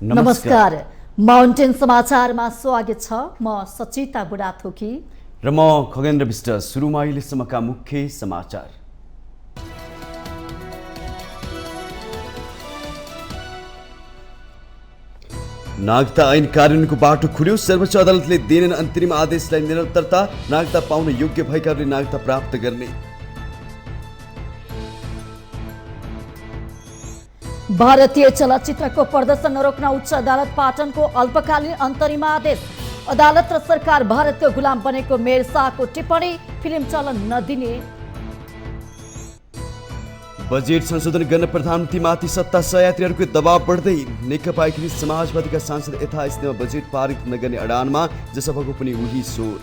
नमस्कार। माउन्टेन समाचारमा स्वागत छ। म सचिता बुढाथोकी र म खगेन्द्र विष्ट। सुरुमा अहिलेसम्मका मुख्य समाचार। नागरिकता ऐन कार्यान्वयनको बाटो खुल्यो। सर्वोच्च अदालतले दिएनन् अन्तरिम आदेशलाई निरन्तरता। नागरिकता पाउन योग्य भएकाहरूले नागरिकता प्राप्त गर्ने। भारतीय चलचित्रको प्रदर्शन नरोक्न उच्च अदालत पाटनको अल्पकालीन अन्तरिम आदेश। अदालत र सरकार भारतको गुलाम बनेको मेयर शाहको टिप्पणी। फिल्म चलन नदिने। बजेट संशोधन गर्न प्रधानमन्त्रीमाथि सत्ता सहयात्रीहरूको दबाव बढ्दै। नेकपा एकीकृत समाजवादीका सांसद यथास्थितिमा बजेट पारित नगर्ने अडानमा जसपाको पनि उही स्वर।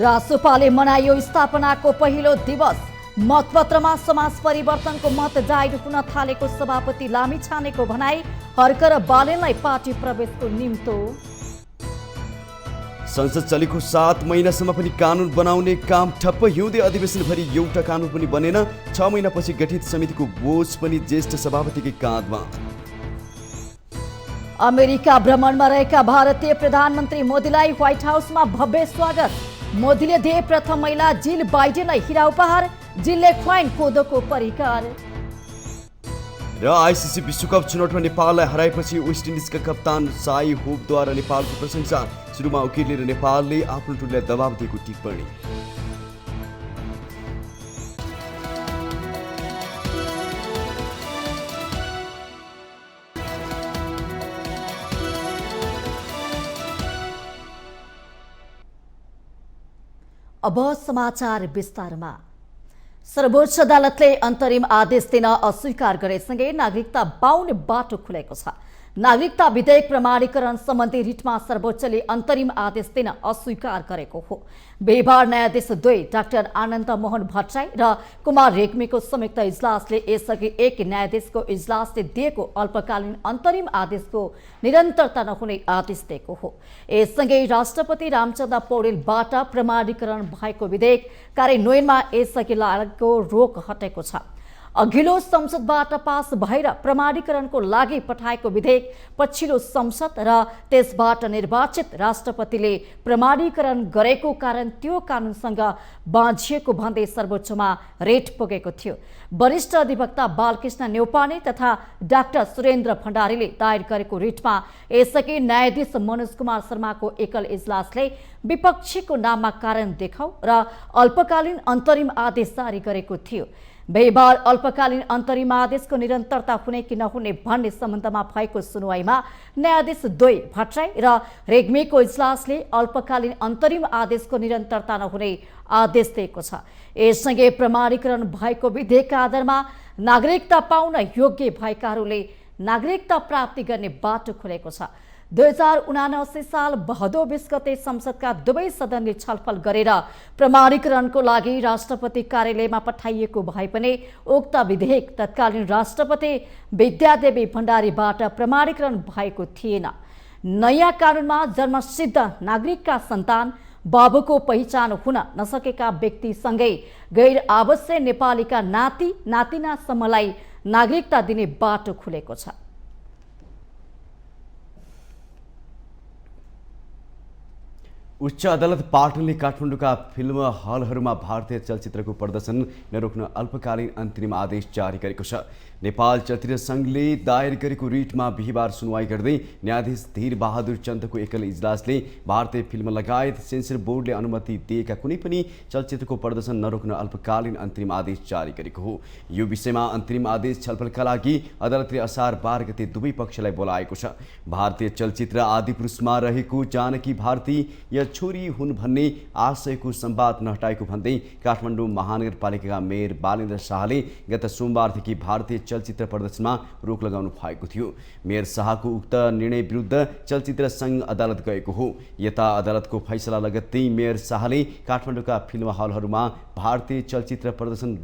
रासोपाले मनायो स्थापनाको पहिलो दिवस। मतपत्रमा समाज परिवर्तनको मत जाहेर हुन थालेको सभापति लामिछानेको भनाई। हर्क र बालेनलाई पार्टी प्रवेशको निम्तो। संसद चलेको 7 महिनासम्म पनि कानुन बनाउने काम ठप्प। हिउँदे अधिवेशनभरि एउटा कानुन पनि बनेन। 6 महिनापछि गठित समितिको बोझ पनि ज्येष्ठ सभापतिकै काँधमा। अमेरिका भ्रमणमा रहेका भारतीय प्रधानमन्त्री मोदीलाई व्हाइट हाउसमा भव्य स्वागत। मोदीले दिए प्रथम महिला जिल बाइडेनलाई हिरा उपहार। जिलले खुवाइन कोदोको परिकार। र आइसिसी विश्वकप छनौटमा नेपाललाई हराएपछि वेस्ट इन्डिजका कप्तान साई होपद्वारा नेपालको प्रशंसा। सुरुमा उकिरले र नेपालले आफ्नो टोलीलाई दबाव दिएको टिप्पणी। अब समाचार विस्तारमा। सर्वोच्च अदालतले अन्तरिम आदेश दिन अस्वीकार गरेसँगै नागरिकता पाउने बाटो खुलेको छ। नागरिकता विधेयक प्रमाणीकरण सम्बन्धी रिटमा सर्वोच्चले अन्तरिम आदेश दिन अस्वीकार गरेको हो। बिहिबार न्यायाधीश 2 डाक्टर आनन्द मोहन भट्टराई र कुमार रेग्मीको संयुक्त इजलासले यसअघि एक न्यायाधीशको इजलासले दिएको अल्पकालीन अन्तरिम आदेशको निरन्तरता नहुने आदेश दिएको हो। यससँगै राष्ट्रपति रामचन्द्र पौडेलबाट प्रमाणीकरण भएको विधेयक कार्यान्वयनमा यसअघि लागेको रोक हटेको छ। अघिल्लो संसदबाट पास भएर प्रमाणीकरणको लागि पठाएको विधेयक पछिल्लो संसद र त्यसबाट निर्वाचित राष्ट्रपतिले प्रमाणीकरण गरेको कारण त्यो कानूनसँग बाँझिएको भन्दै सर्वोच्चमा रेट पुगेको थियो। वरिष्ठ अधिवक्ता बालकृष्ण न्यौपाने तथा डाक्टर सुरेन्द्र भण्डारीले दायर गरेको रिटमा यसअघि न्यायाधीश मनोज कुमार शर्माको एकल इजलासले विपक्षीको नाममा कारण देखाउ र अल्पकालीन अन्तरिम आदेश जारी गरेको थियो। बिहिबार अल्पकालीन अन्तरिम आदेशको निरन्तरता हुने कि नहुने भन्ने सम्बन्धमा भएको सुनवाईमा न्यायाधीश 2 भट्टराई र रेग्मीको इजलासले अल्पकालीन अन्तरिम आदेशको निरन्तरता नहुने आदेश दिएको छ। यससँगै प्रमाणीकरण भएको विधेयकका आधारमा नागरिकता पाउन योग्य भएकाहरूले नागरिकता प्राप्ति गर्ने बाटो खुलेको छ। 2079 साल भदौ 20 गते संसदका दुवै सदनले छलफल गरेर प्रमाणीकरणको लागि राष्ट्रपति कार्यालयमा पठाइएको भए पनि उक्त विधेयक तत्कालीन राष्ट्रपति विद्यादेवी भण्डारीबाट प्रमाणीकरण भएको थिएन। नयाँ कानुनमा जन्मसिद्ध नागरिकका सन्तान बाबुको पहिचान हुन नसकेका व्यक्तिसँगै गैर आवश्यक नेपालीका नाति नातिनासम्मलाई नागरिकता दिने बाटो खुलेको छ। उच्च अदालत पाटनले काठमाडौँका फिल्म हलहरूमा भारतीय चलचित्रको प्रदर्शन नरोक्न अल्पकालीन अन्तरिम आदेश जारी गरेको छ। नेपाल चलचित्र सङ्घले दायर गरेको रिटमा बिहिबार सुनवाई गर्दै न्यायाधीश धीर बहादुर चन्दको एकल इजलासले भारतीय फिल्म लगायत सेन्सर बोर्डले अनुमति दिएका कुनै पनि चलचित्रको प्रदर्शन नरोक्न अल्पकालीन अन्तरिम आदेश जारी गरेको हो। यो विषयमा अन्तरिम आदेश छलफलका लागि अदालतले असार 12 गते दुवै पक्षलाई बोलाएको छ। भारतीय चलचित्र आदिपुरुषमा रहेको जानकी भारती या छोरी हुन् भन्ने आशयको संवाद नहटाएको भन्दै काठमाडौँ महानगरपालिकाका मेयर बालेन्द्र शाहले गत सोमबारदेखि भारतीय चलचित्र प्रदर्शनमा रोक लगाउनु भएको थियो। मेयर शाहको उक्त निर्णय विरुद्ध चलचित्र सङ्घ अदालत गएको हो। यता अदालतको फैसला लगत्तै मेयर शाहले काठमाडौँका फिल्म हलहरूमा भारतीय चलचित्र प्रदर्शन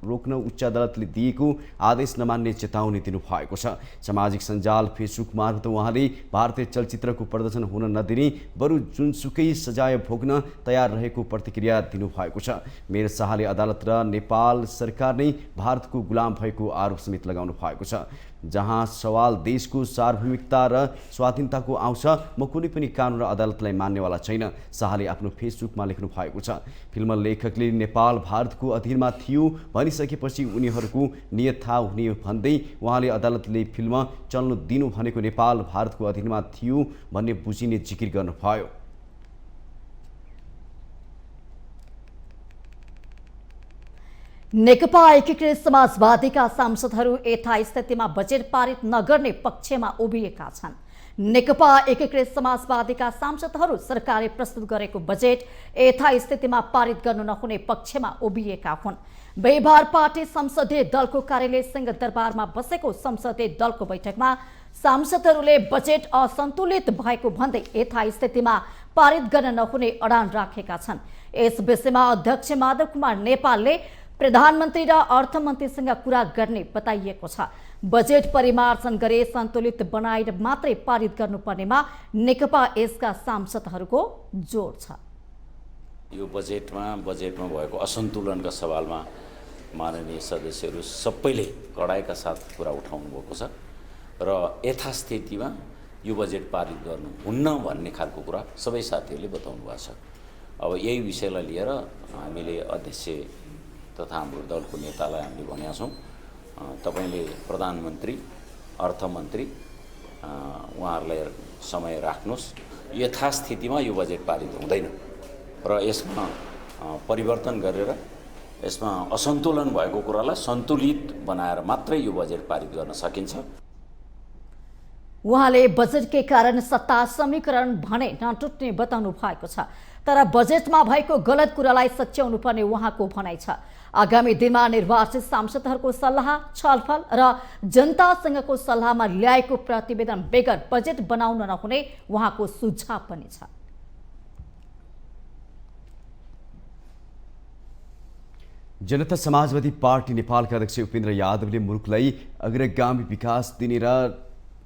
रोक्न उच्च अदालतले दिएको आदेश नमान्ने चेतावनी दिनुभएको छ। सामाजिक सञ्जाल फेसबुक मार्फत उहाँले भारतीय चलचित्रको प्रदर्शन हुन नदिने बरु जुनसुकै सजाय भोग्न तयार रहेको प्रतिक्रिया दिनुभएको छ। मेयर शाहले अदालत र नेपाल सरकार नै भारतको गुलाम भएको आरोप समेत लगाउनु भएको छ। जहाँ सवाल देशको सार्वभौमिकता र स्वाधीनताको आउँछ, म कुनै पनि कानुन र अदालतलाई मान्नेवाला छैन, शाहले आफ्नो फेसबुकमा लेख्नु भएको छ। फिल्म लेखकले नेपाल भारतको अधीनमा थियो भनिसकेपछि उनीहरूको नियत थाहा हुने भन्दै उहाँले अदालतले फिल्म चल्नु दिनु भनेको नेपाल भारतको अधीनमा थियो भन्ने बुझिने जिकिर गर्नुभयो। नेकपा एकीकृत समाजवादीका सांसदहरू यथास्थितिमा बजेट पारित नगर्ने पक्षमा उभिएका छन्। नेकपा एकीकृत समाजवादीका सांसदहरू सरकारले प्रस्तुत गरेको बजेट यथास्थितिमा पारित गर्नु नहुने पक्षमा उभिएका हुन्। बिहीबार पार्टी संसदीय दलको कार्यालय सिंहदरबारमा बसेको संसदीय दलको बैठकमा सांसदहरूले बजेट असन्तुलित भएको भन्दै यथास्थितिमा पारित गर्न नहुने अडान राखेका छन्। यस विषयमा अध्यक्ष माधव कुमार नेपालले प्रधानमन्त्री र अर्थमन्त्रीसँग कुरा गर्ने बताइएको छ। बजेट परिमार्जन गरे सन्तुलित बनाएर मात्रै पारित गर्नुपर्नेमा नेकपा यसका सांसदहरूको जोड छ। यो बजेटमा भएको असन्तुलनका सवालमा माननीय सदस्यहरू सबैले कडाइका साथ कुरा उठाउनु भएको छ र यथास्थितिमा यो बजेट पारित गर्नुहुन्न भन्ने खालको कुरा सबै साथीहरूले बताउनु भएको छ। अब यही विषयलाई लिएर हामीले अध्यक्ष तथा हाम्रो दलको नेतालाई हामीले भनेका छौँ, तपाईले प्रधानमन्त्री अर्थमन्त्री उहाँहरूलाई समय राख्नुहोस्, यथास्थितिमा यो बजेट पारित हुँदैन र यसमा परिवर्तन गरेर यसमा असन्तुलन भएको कुरालाई सन्तुलित बनाएर मात्रै यो बजेट पारित गर्न सकिन्छ। उहाँले बजेटकै कारण सत्ता समीकरण भने नटुट्ने बताउनु भएको छ, तर बजेटमा भएको गलत कुरालाई सच्याउनु पर्ने उहाँको भनाइ छ। आगामी दिनमा निर्वाचित सांसदहरूको सल्लाह छलफल र जनतासँगको सल्लाहमा ल्याएको प्रतिवेदन बेगर बजेट बनाउन नहुने उहाँको सुझाव पनि छ। जनता समाजवादी पार्टी नेपालका अध्यक्ष उपेन्द्र यादवले मुलुकलाई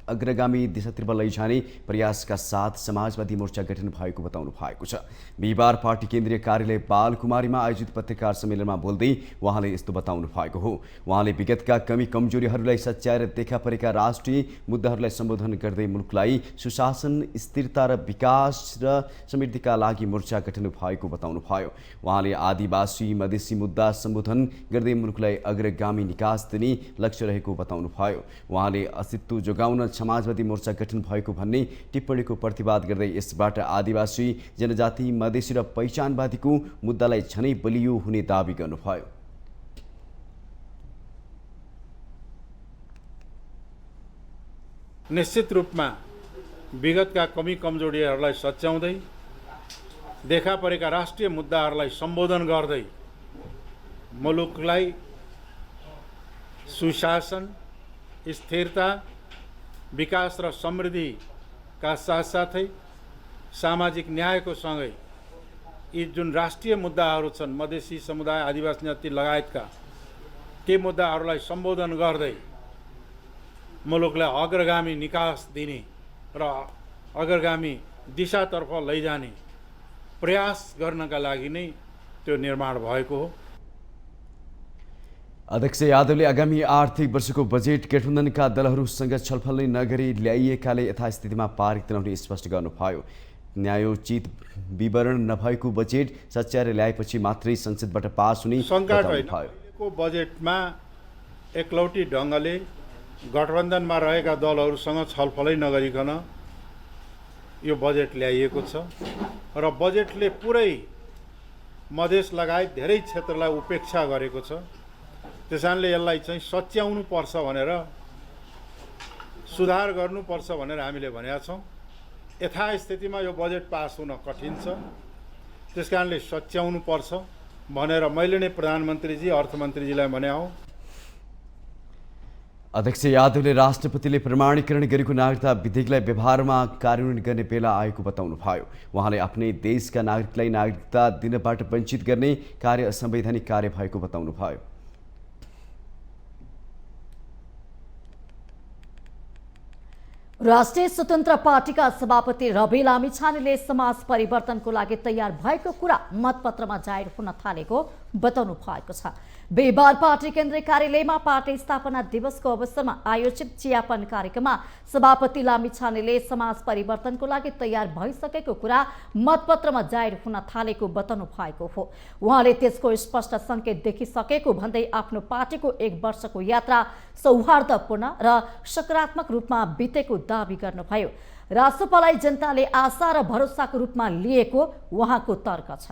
अग्रगामी दिशातर्फ लैजाने प्रयासका साथ समाजवादी मोर्चा गठन भएको बताउनु भएको छ। बिहीबार पार्टी केन्द्रीय कार्यालय बालकुमारीमा आयोजित पत्रकार सम्मेलनमा बोल्दै उहाँले यस्तो बताउनु भएको हो। उहाँले विगतका कमी कमजोरीहरूलाई सच्याएर देखा परेका राष्ट्रिय मुद्दाहरूलाई सम्बोधन गर्दै मुलुकलाई सुशासन, स्थिरता र विकास र समृद्धिका लागि मोर्चा गठन भएको बताउनु भयो। उहाँले आदिवासी मधेसी मुद्दा सम्बोधन गर्दै मुलुकलाई अग्रगामी निकास दिने लक्ष्य रहेको बताउनु भयो। उहाँले अस्तित्व जोगाउन समाजवादी मोर्चा गठन भएको भन्ने टिप्पणीको प्रतिवाद गर्दै यसबाट आदिवासी जनजाति मधेसी र पहिचानवादीको मुद्दालाई झनै बलियो हुने दावी गर्नुभयो। निश्चित रूपमा विगतका कमी कमजोरीहरूलाई सच्याउँदै देखा परेका राष्ट्रिय मुद्दाहरूलाई सम्बोधन गर्दै मुलुकलाई सुशासन, स्थिरता, विकास र समृद्धिका साथसाथै सामाजिक न्यायको सँगै यी जुन राष्ट्रिय मुद्दाहरू छन्, मधेसी समुदाय, आदिवासी जाति लगायतका ती मुद्दाहरूलाई सम्बोधन गर्दै मुलुकलाई अग्रगामी निकास दिने र अग्रगामी दिशातर्फ लैजाने प्रयास गर्नका लागि नै त्यो निर्माण भएको हो। अध्यक्ष यादवले आगामी आर्थिक वर्षको बजेट गठबन्धनका दलहरूसँग छलफल नै नगरी ल्याइएकाले यथास्थितिमा पारित नहुने स्पष्ट गर्नुभयो। न्यायोचित विवरण नभएको बजेट सच्याएर ल्याएपछि मात्रै संसदबाट पास हुने बताउनुभयो। बजेटमा एकलौटी ढङ्गले गठबन्धनमा रहेका दलहरूसँग छलफलै नगरिकन यो बजेट ल्याइएको छ र बजेटले पुरै मधेस लगायत धेरै क्षेत्रलाई उपेक्षा गरेको छ। त्यसैले यसलाई चाहिँ सच्याउनु पर्छ भनेर, सुधार गर्नुपर्छ भनेर हामीले भनेका छौँ। यथास्थितिमा यो बजेट पास हुन कठिन छ, त्यसकारणले सच्याउनु पर्छ भनेर मैले नै प्रधानमन्त्रीजी अर्थमन्त्रीजीलाई भने हौ। अध्यक्ष यादवले राष्ट्रपतिले प्रमाणीकरण गरेको नागरिकता विधेयकलाई व्यवहारमा कार्यान्वयन गर्ने बेला आएको बताउनु भयो। उहाँले आफ्नै देशका नागरिकलाई नागरिकता दिनबाट वञ्चित गर्ने कार्य असंवैधानिक कार्य भएको बताउनु भयो। राष्ट्रिय स्वतन्त्र पार्टीका सभापति रवि लामिछानेले समाज परिवर्तनको लागि तयार भएको कुरा मतपत्रमा जाहेर हुन थालेको बताउनु भएको छ। बिहिबार पार्टी केन्द्रीय कार्यालयमा पार्टी स्थापना दिवसको अवसरमा आयोजित चियापान कार्यक्रममा सभापति लामिछानेले समाज परिवर्तनको लागि तयार भइसकेको कुरा मतपत्रमा जाहेर हुन थालेको बताउनु भएको हो। उहाँले त्यसको स्पष्ट संकेत देखिसकेको भन्दै आफ्नो पार्टीको 1 वर्षको यात्रा सौहार्दपूर्ण र सकारात्मक रूपमा बितेको दावी गर्नुभयो। रासोपालाई जनताले आशा र भरोसाको रूपमा लिएको उहाँको तर्क छ।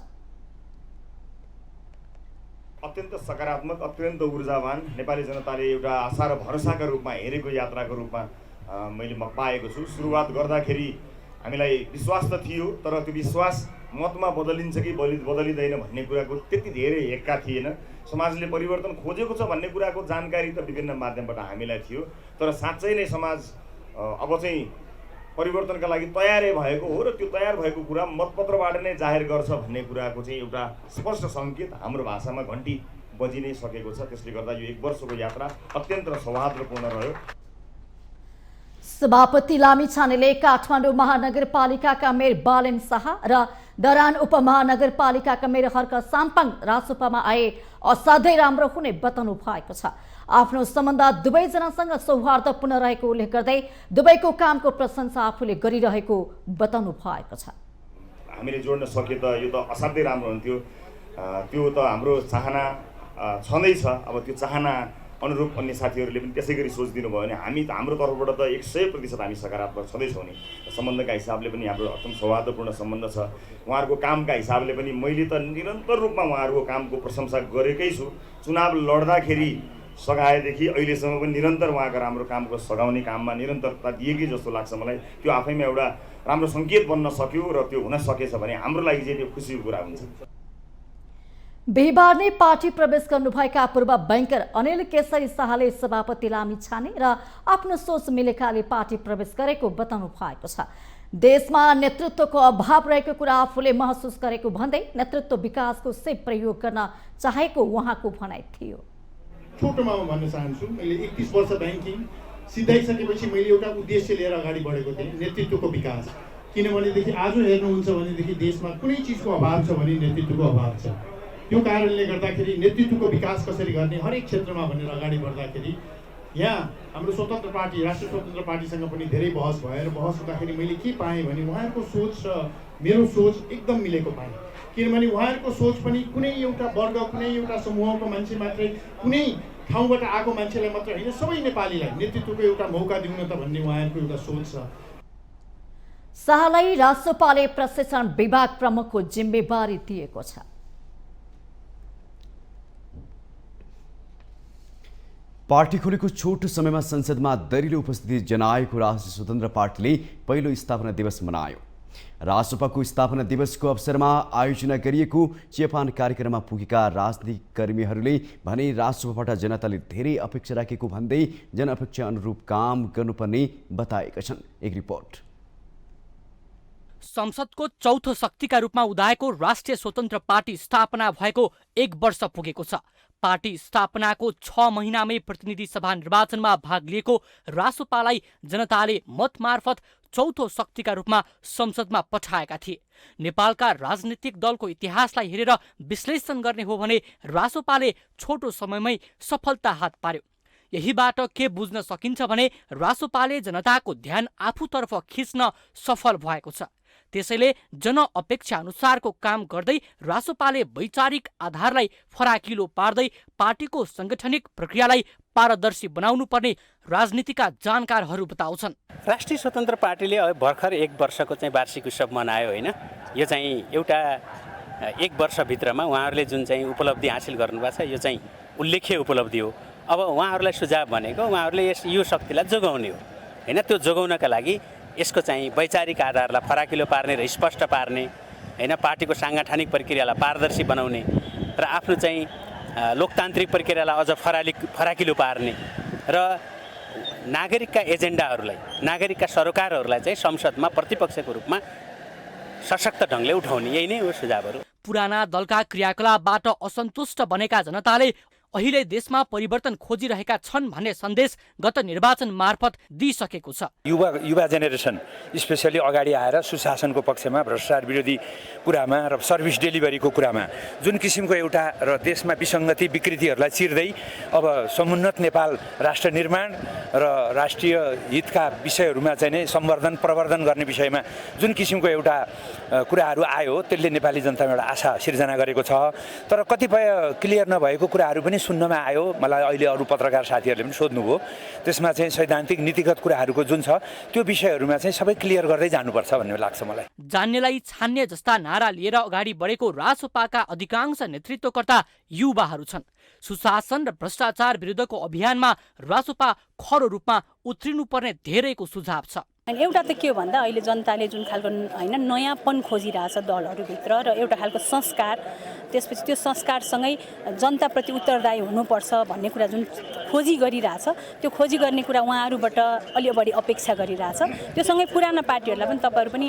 अत्यन्त सकारात्मक, अत्यन्त ऊर्जावान नेपाली जनताले एउटा आशा र भरोसाका रूपमा हेरेको यात्राको रूपमा मैले पाएको छु। सुरुवात गर्दाखेरि हामीलाई विश्वास त थियो, तर त्यो विश्वास मतमा बदलिन्छ कि बदलिँदैन भन्ने कुराको त्यति धेरै हेक्का थिएन। समाजले परिवर्तन खोजेको छ भन्ने कुराको जानकारी त विभिन्न माध्यमबाट हामीलाई थियो, तर साँच्चै नै समाज अब चाहिँ परिवर्तनका लागि तयारै भएको हो र त्यो तयार भएको कुरा मतपत्रबाट नै जाहेर गर्छ भन्ने कुराको चाहिँ एउटा स्पष्ट सङ्केत हाम्रो भाषामा घन्टी बजि नै सकेको छ। त्यसले गर्दा यो 1 वर्षको यात्रा अत्यन्त सौहार्दपूर्ण रह्यो। सभापति लामिछानेले काठमाडौँ महानगरपालिकाका मेयर बालेन शाह र दरान उपमहानगरपालिकाका मेयर हर्क साम्पाङ रासोपामा आए असाध्यै राम्रो हुने बताउनु भएको छ। आफ्नो सम्बन्ध दुवैजनासँग सौहार्दपूर्ण रहेको उल्लेख गर्दै दुवैको कामको प्रशंसा आफूले गरिरहेको बताउनु भएको छ। हामीले जोड्न सके त यो त असाध्यै राम्रो हुन्थ्यो। त्यो त हाम्रो चाहना छँदैछ। अब त्यो चाहना अनुरूप अन्य साथीहरूले पनि त्यसै गरी सोचिदिनु भयो भने हाम्रो तर्फबाट त 100% हामी सकारात्मक छँदैछौँ नि। सम्बन्धका हिसाबले पनि हाम्रो अत्यन्त सौहार्दपूर्ण सम्बन्ध छ। उहाँहरूको कामका हिसाबले पनि मैले त निरन्तर रूपमा उहाँहरूको कामको प्रशंसा गरेकै छु। चुनाव लड्दाखेरि सघाएदेखि अहिलेसम्म पनि निरन्तर उहाँको राम्रो कामको सघाउने काममा निरन्तरता दिएकै जस्तो लाग्छ मलाई। त्यो आफैमा एउटा राम्रो सङ्केत बन्न सक्यो र त्यो हुन सकेछ भने हाम्रो लागि चाहिँ त्यो खुसीको कुरा हुन्छ। बिहिबार नै पार्टी प्रवेश गर्नुभएका पूर्व बैंकर अनिल केशरी शाहले सभापति लामिछाने र आफ्नो सोच मिलेकाले पार्टी प्रवेश गरेको बताउनु भएको छ। देशमा नेतृत्वको अभाव रहेको कुरा आफूले महसुस गरेको भन्दै नेतृत्व विकासको सिप प्रयोग गर्न चाहेको उहाँको भनाइ थियो। छोटोमा म भन्न चाहन्छु, मैले 31 वर्ष ब्याङ्किङ सिधाइसकेपछि मैले एउटा उद्देश्य लिएर अगाडि बढेको थिएँ, नेतृत्वको विकास। किनभनेदेखि आज हेर्नुहुन्छ भनेदेखि देशमा कुनै चिजको अभाव छ भने नेतृत्वको अभाव छ। त्यो कारणले गर्दाखेरि नेतृत्वको विकास कसरी गर्ने हरेक क्षेत्रमा भनेर अगाडि बढ्दाखेरि यहाँ हाम्रो स्वतन्त्र पार्टी राष्ट्रिय स्वतन्त्र पार्टीसँग पनि धेरै बहस भयो र बहस हुँदाखेरि मैले के पाएँ भने उहाँहरूको सोच र मेरो सोच एकदम मिलेको पाएँ। किनभने उहाँहरूको सोच पनि कुनै एउटा वर्ग, कुनै एउटा समूहको मान्छे मात्रै, कुनै ठाउँबाट आएको मान्छेलाई मात्र होइन, सबै नेपालीलाई नेतृत्वको एउटा मौका दिउन त भन्ने उहाँहरूको एउटा सोच छ। शाहलाई रासोपाले प्रशिक्षण विभाग प्रमुखको जिम्मेवारी दिएको छ। पार्टी खोलेको छोटो समयमा संसदमा दरिलो उपस्थिति जनाएको राष्ट्रिय स्वतन्त्र पार्टीले पहिलो स्थापना दिवस मनायो। रासोपाको स्थापना दिवसको अवसरमा आयोजना गरिएको चियापान कार्यक्रममा पुगेका राजनीतिक कर्मीहरूले भने रासोपाबाट जनताले धेरै अपेक्षा राखेको भन्दै जनअपेक्षा अनुरूप काम गर्नुपर्ने बताएका छन्। एक रिपोर्ट। संसदको चौथो शक्तिका रूपमा उदाएको राष्ट्रिय स्वतन्त्र पार्टी स्थापना भएको 1 वर्ष पुगेको छ। पार्टी स्थापनाको 6 महिनामै प्रतिनिधि सभा निर्वाचनमा भाग लिएको रासोपालाई जनताले मत मार्फत चौथो शक्तिका रूपमा संसदमा पठाएका थिए। नेपालका राजनीतिक दलको इतिहासलाई हेरेर विश्लेषण गर्ने हो भने रासोपाले छोटो समयमै सफलता हात पार्यो। यहीबाट के बुझ्न सकिन्छ भने रासोपाले जनताको ध्यान आफूतर्फ खिच्न सफल भएको छ। त्यसैले जनअपेक्षा अनुसारको काम गर्दै रासोपाले वैचारिक आधारलाई फराकिलो पार्दै पार्टीको सांगठनिक प्रक्रियालाई पारदर्शी बनाउनु पर्ने राजनीतिका जानकारहरू बताउँछन्। राष्ट्रिय स्वतन्त्र पार्टीले भर्खर 1 वर्षको चाहिँ वार्षिक उत्सव मनायो होइन। यो चाहिँ एउटा 1 वर्षभित्रमा उहाँहरूले जुन चाहिँ उपलब्धि हासिल गर्नुभएको छ यो चाहिँ उल्लेख्य उपलब्धि हो। अब उहाँहरूलाई सुझाव भनेको उहाँहरूले यो शक्तिलाई जोगाउने हो होइन। त्यो जोगाउनका लागि यसको चाहिँ वैचारिक आधारलाई फराकिलो पार्ने र स्पष्ट पार्ने होइन, पार्टीको साङ्गठनिक प्रक्रियालाई पारदर्शी बनाउने र आफ्नो चाहिँ लोकतान्त्रिक प्रक्रियालाई अझ फराकिलो पार्ने र नागरिकका एजेन्डाहरूलाई, नागरिकका सरकारहरूलाई चाहिँ संसदमा प्रतिपक्षको रूपमा सशक्त ढङ्गले उठाउने, यही नै हो सुझावहरू। पुराना दलका क्रियाकलापबाट असन्तुष्ट बनेका जनताले अहिले देशमा परिवर्तन खोजिरहेका छन् भन्ने सन्देश गत निर्वाचन मार्फत दिइसकेको छ। युवा जेनेरेसन स्पेसली अगाडि आएर सुशासनको पक्षमा, भ्रष्टाचार विरोधी कुरामा र सर्भिस डेलिभरीको कुरामा जुन किसिमको एउटा र देशमा विसङ्गति विकृतिहरूलाई चिर्दै अब समुन्नत नेपाल राष्ट्र निर्माण र राष्ट्रिय हितका विषयहरूमा चाहिँ नै सम्वर्धन प्रवर्धन गर्ने विषयमा जुन किसिमको एउटा कुराहरू आयो त्यसले नेपाली जनतामा एउटा आशा सिर्जना गरेको छ। तर कतिपय क्लियर नभएको कुराहरू पनि सुन्नमा आयो। मलाई अहिले अरू पत्रकार साथीहरूले पनि सोध्नुभयो, त्यसमा चाहिँ सैद्धान्तिक नीतिगत कुराहरूको जुन छ त्यो विषयहरूमा चाहिँ सबै क्लियर गर्दै जानुपर्छ भन्ने लाग्छ मलाई। जान्नेलाई छान्ने जस्ता नारा लिएर अगाडि बढेको रासोपाका अधिकांश नेतृत्वकर्ता युवाहरू छन्। सुशासन र भ्रष्टाचार विरुद्धको अभियानमा रासोपा खरो रूपमा उत्रिनुपर्ने धेरैको सुझाव छ। अनि एउटा त के हो भन्दा अहिले जनताले जुन खालको हैन नयाँपन खोजिरहेछ दलहरूभित्र र एउटा खालको संस्कार, त्यसपछि त्यो संस्कारसँगै जनताप्रति उत्तरदायी हुनुपर्छ भन्ने कुरा जुन खोजी गरिरहेछ, त्यो खोजी गर्ने कुरा उहाँहरूबाट अलि बढी अपेक्षा गरिरहेछ। त्यो सँगै पुराना पार्टीहरूलाई पनि तपाईँहरू पनि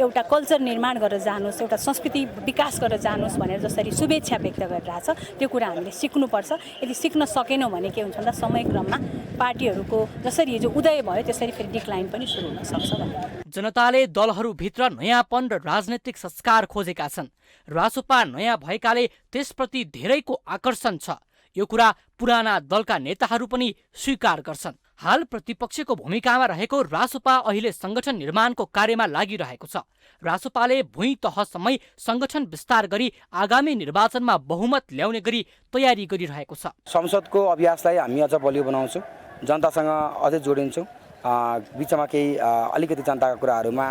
एउटा कल्चर निर्माण गरेर जानुहोस्, एउटा संस्कृति विकास गरेर जानुहोस् भनेर जसरी शुभेच्छा व्यक्त गरिरहेछ, त्यो कुरा हामीले सिक्नुपर्छ। यदि सिक्न सकेनौँ भने के हुन्छ भन्दा समयक्रममा पार्टीहरूको जसरी हिजो उदय भयो त्यसरी फेरि डिक्लाइन पनि सुरु हुन सक्छ। जनताले दलहरूभित्र नयाँपन र राजनैतिक संस्कार खोजेका छन्। रासोपा नयाँ भएकाले त्यसप्रति धेरैको आकर्षण छ। यो कुरा पुराना दलका नेताहरू पनि स्वीकार गर्छन्। हाल प्रतिपक्षको भूमिकामा रहेको रासोपा अहिले संगठन निर्माणको कार्यमा लागिरहेको छ। रासोपाले भुइँ तहसम्मै संगठन विस्तार गरी आगामी निर्वाचनमा बहुमत ल्याउने गरी तयारी गरिरहेको छ। संसदको अभ्यासलाई हामी अझ बलियो बनाउँछौँ, जनतासँग अझै जोडिन्छौँ। बिचमा केही अलिकति जनताका कुराहरूमा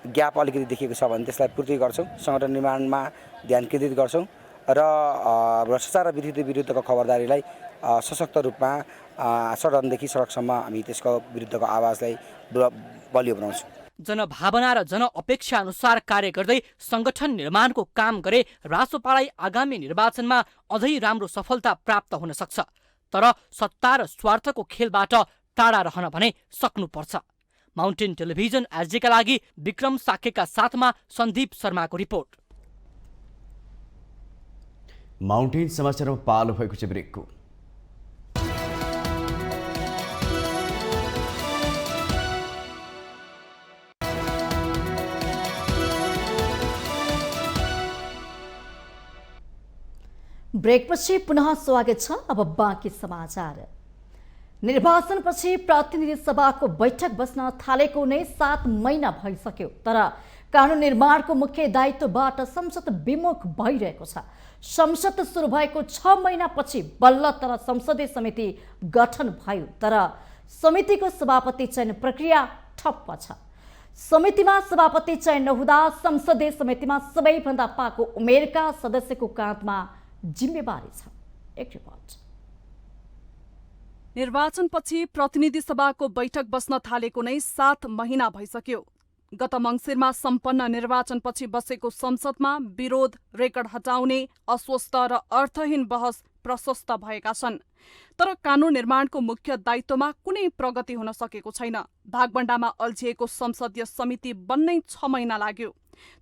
ग्याप अलिकति देखिएको छ भने त्यसलाई पूर्ति गर्छौँ। सङ्गठन निर्माणमा ध्यान केन्द्रित गर्छौँ र भ्रष्टाचार र विरुद्धको खबरदारीलाई सशक्त रूपमा सदनदेखि सडकसम्म हामी त्यसको विरुद्धको आवाजलाई बलियो बनाउँछौँ। जनभावना र जनअपेक्षा अनुसार कार्य गर्दै संगठन निर्माणको काम गरे रासोपालाई आगामी निर्वाचनमा अझै राम्रो सफलता प्राप्त हुन सक्छ। तर सत्ता र स्वार्थको खेलबाट टाढा रहन भने सक्नुपर्छ। माउन्टेन टेलिभिजन एसडीका लागि विक्रम साकेका साथमा सन्दीप शर्माको रिपोर्ट। माउन्टेन समाचारमा पालो भएको छ ब्रेकको। ब्रेकपछि पुनः स्वागत छ। अब बाँकी समाचार। निर्वाचनपछि प्रतिनिधि सभाको बैठक बस्न थालेको नै 7 महिना भइसक्यो, तर कानुन निर्माणको मुख्य दायित्वबाट संसद विमुख भइरहेको छ। संसद सुरु भएको 6 महिनापछि बल्ल तर संसदीय समिति गठन भयो, तर समितिको सभापति चयन प्रक्रिया ठप्प छ। समितिमा सभापति चयन नहुँदा संसदीय समितिमा सबैभन्दा पाको उमेरका सदस्यको काँधमा जिम्मेवारी छ। एक रिपोर्ट। निर्वाचनपछि प्रतिनिधि सभाको बैठक बस्न थालेको नै 7 महिना भइसक्यो। गत मङ्सिरमा सम्पन्न निर्वाचनपछि बसेको संसदमा विरोध, रेकर्ड हटाउने, अस्वस्थ र अर्थहीन बहस प्रशस्त भएका छन्। तर कानून निर्माणको मुख्य दायित्वमा कुनै प्रगति हुन सकेको छैन। भागबण्डामा अल्झिएको संसदीय समिति बन्नै 6 महिना लाग्यो,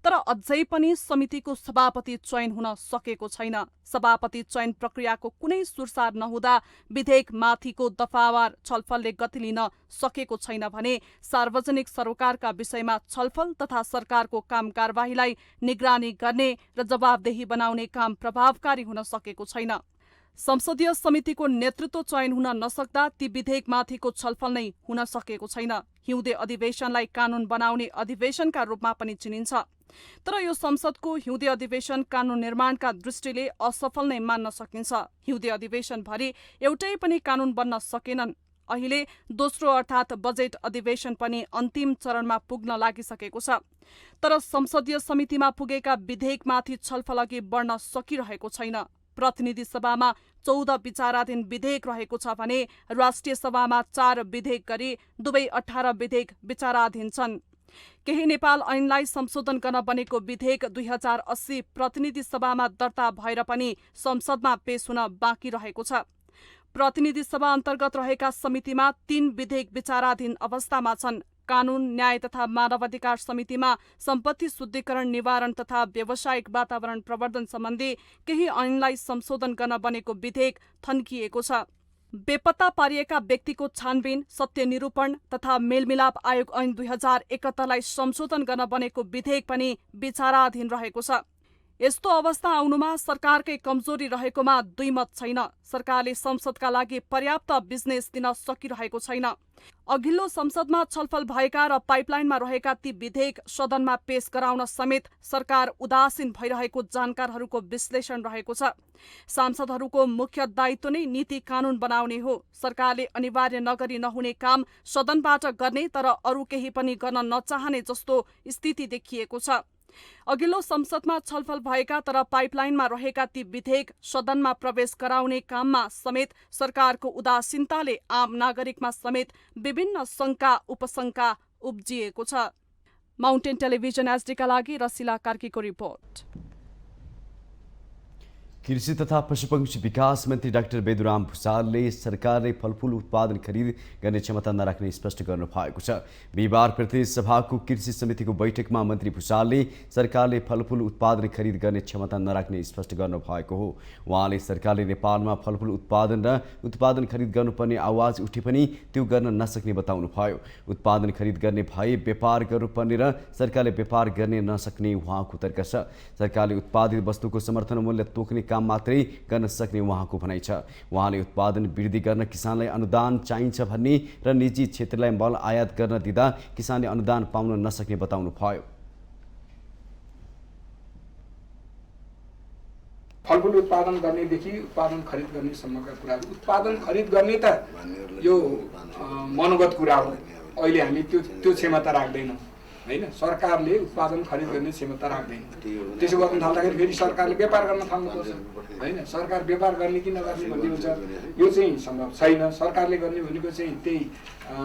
तर अझै पनि समितिको सभापति चयन हुन सकेको छैन। सभापति चयन प्रक्रियाको कुनै सुरसार नहुँदा विधेयकमाथिको दफावार छलफलले गति लिन सकेको छैन भने सार्वजनिक सरोकारका विषयमा छलफल तथा सरकारको काम कारबाहीलाई निगरानी गर्ने र जवाबदेही बनाउने काम प्रभावकारी हुन सकेको छैन। संसदीय समितिको नेतृत्व चयन हुन नसक्दा ती विधेयकमाथिको छलफल नै हुन सकेको छैन। हिउँदे अधिवेशनलाई कानून बनाउने अधिवेशनका रूपमा पनि चिनिन्छ, तर यो संसदको हिउँदे अधिवेशन कानून निर्माणका दृष्टिले असफल नै मान्न सकिन्छ। हिउँदे अधिवेशनभरि एउटै पनि कानून बन्न सकेनन्। अहिले दोस्रो अर्थात् बजेट अधिवेशन पनि अन्तिम चरणमा पुग्न लागिसकेको छ, तर संसदीय समितिमा पुगेका विधेयकमाथि छलफल अघि बढ्न सकिरहेको छैन। प्रतिनिधि सभामा 14 विचाराधीन विधेयक रहेको छ भने राष्ट्रिय सभामा 4 विधेयक गरी दुवै 18 विधेयक विचाराधीन छन्। केही नेपाल ऐनलाई संशोधन गर्न बनेको विधेयक 2080 प्रतिनिधि सभामा दर्ता भएर पनि संसदमा पेश हुन बाँकी रहेको छ। प्रतिनिधि सभा अन्तर्गत रहेका समितिमा 3 विधेयक विचाराधीन अवस्थामा छन्। कानून, न्याय तथा मानवाधिकार समितिमा सम्पत्ति शुद्धिकरण, निवारण तथा व्यावसायिक वातावरण प्रवर्धन सम्बन्धी केही ऐनलाई संशोधन गर्न बनेको विधेयक थन्किएको छ। बेपत्ता पारिएका व्यक्तिको छानबिन, सत्य निरूपण तथा मेलमिलाप आयोग ऐन 2071लाई संशोधन गर्न बनेको विधेयक पनि विचाराधीन रहेको छ। यस्तो अवस्था आउनुमा सरकारकै कमजोरी रहेकोमा दुई मत छैन। सरकारले संसदका लागि पर्याप्त बिजनेस दिन सकिरहेको छैन। अघिल्लो संसदमा छलफल भएका र पाइपलाइनमा रहेका ती विधेयक सदनमा पेश गराउन समेत सरकार उदासीन भइरहेको जानकारहरूको विश्लेषण रहेको छ। सांसदहरूको मुख्य दायित्व नै नीति कानून बनाउने हो। सरकारले अनिवार्य नगरी नहुने काम सदनबाट गर्ने तर अरू केही पनि गर्न नचाहने जस्तो स्थिति देखिएको छ। अघिल्लो संसदमा छलफल भएका तर पाइपलाइनमा रहेका ती विधेयक सदनमा प्रवेश गराउने काममा समेत सरकारको उदासीनताले आम नागरिकमा समेत विभिन्न शंका उपशंका उब्जिएको छ। माउन्टेन टेलिभिजन एसडीका लागि रसिला कार्कीको रिपोर्ट। कृषि तथा पशुपक्षी विकास मन्त्री डाक्टर बेदुराम भुसालले सरकारले फलफूल उत्पादन खरिद गर्ने क्षमता नराख्ने स्पष्ट गर्नु भएको छ। बिहिबार प्रतिनिधि सभाको कृषि समितिको बैठकमा मन्त्री भुसालले सरकारले फलफूल उत्पादन खरिद गर्ने क्षमता नराख्ने स्पष्ट गर्नु भएको हो। उहाँले सरकारले नेपालमा फलफूल उत्पादन खरिद गर्नुपर्ने आवाज उठे पनि त्यो गर्न नसक्ने बताउनुभयो। उत्पादन खरिद गर्ने भए व्यापार गर्नुपर्ने र सरकारले व्यापार गर्ने नसक्ने उहाँको तर्क छ। सरकारले उत्पादित वस्तुको समर्थन मूल्य तोक्ने काम मात्रै गर्न सक्ने उहाँको भनाइ छ। उहाँले उत्पादन वृद्धि गर्न किसानलाई अनुदान चाहिन्छ भन्ने र निजी क्षेत्रलाई मल आयात गर्न दिँदा किसानले अनुदान पाउन नसक्ने बताउनुभयो। फलफूल उत्पादन गर्नेदेखि उत्पादन खरिद गर्नेसम्मका कुराहरू, उत्पादन खरिद गर्ने त यो मनोगत कुरा हो। अहिले हामी त्यो क्षमता राख्दैनौँ हैन। सरकारले उत्पादन खरिद गर्ने क्षमता राख्दैन। त्यसो गर्न थाल्दाखेरि फेरि सरकारले व्यापार गर्न थाल्नुपर्छ हैन। सरकार व्यापार गर्ने कि नगर्ने भन्ने हुन्छ, यो चाहिँ सम्भव छैन। सरकारले गर्ने भनेको चाहिँ त्यही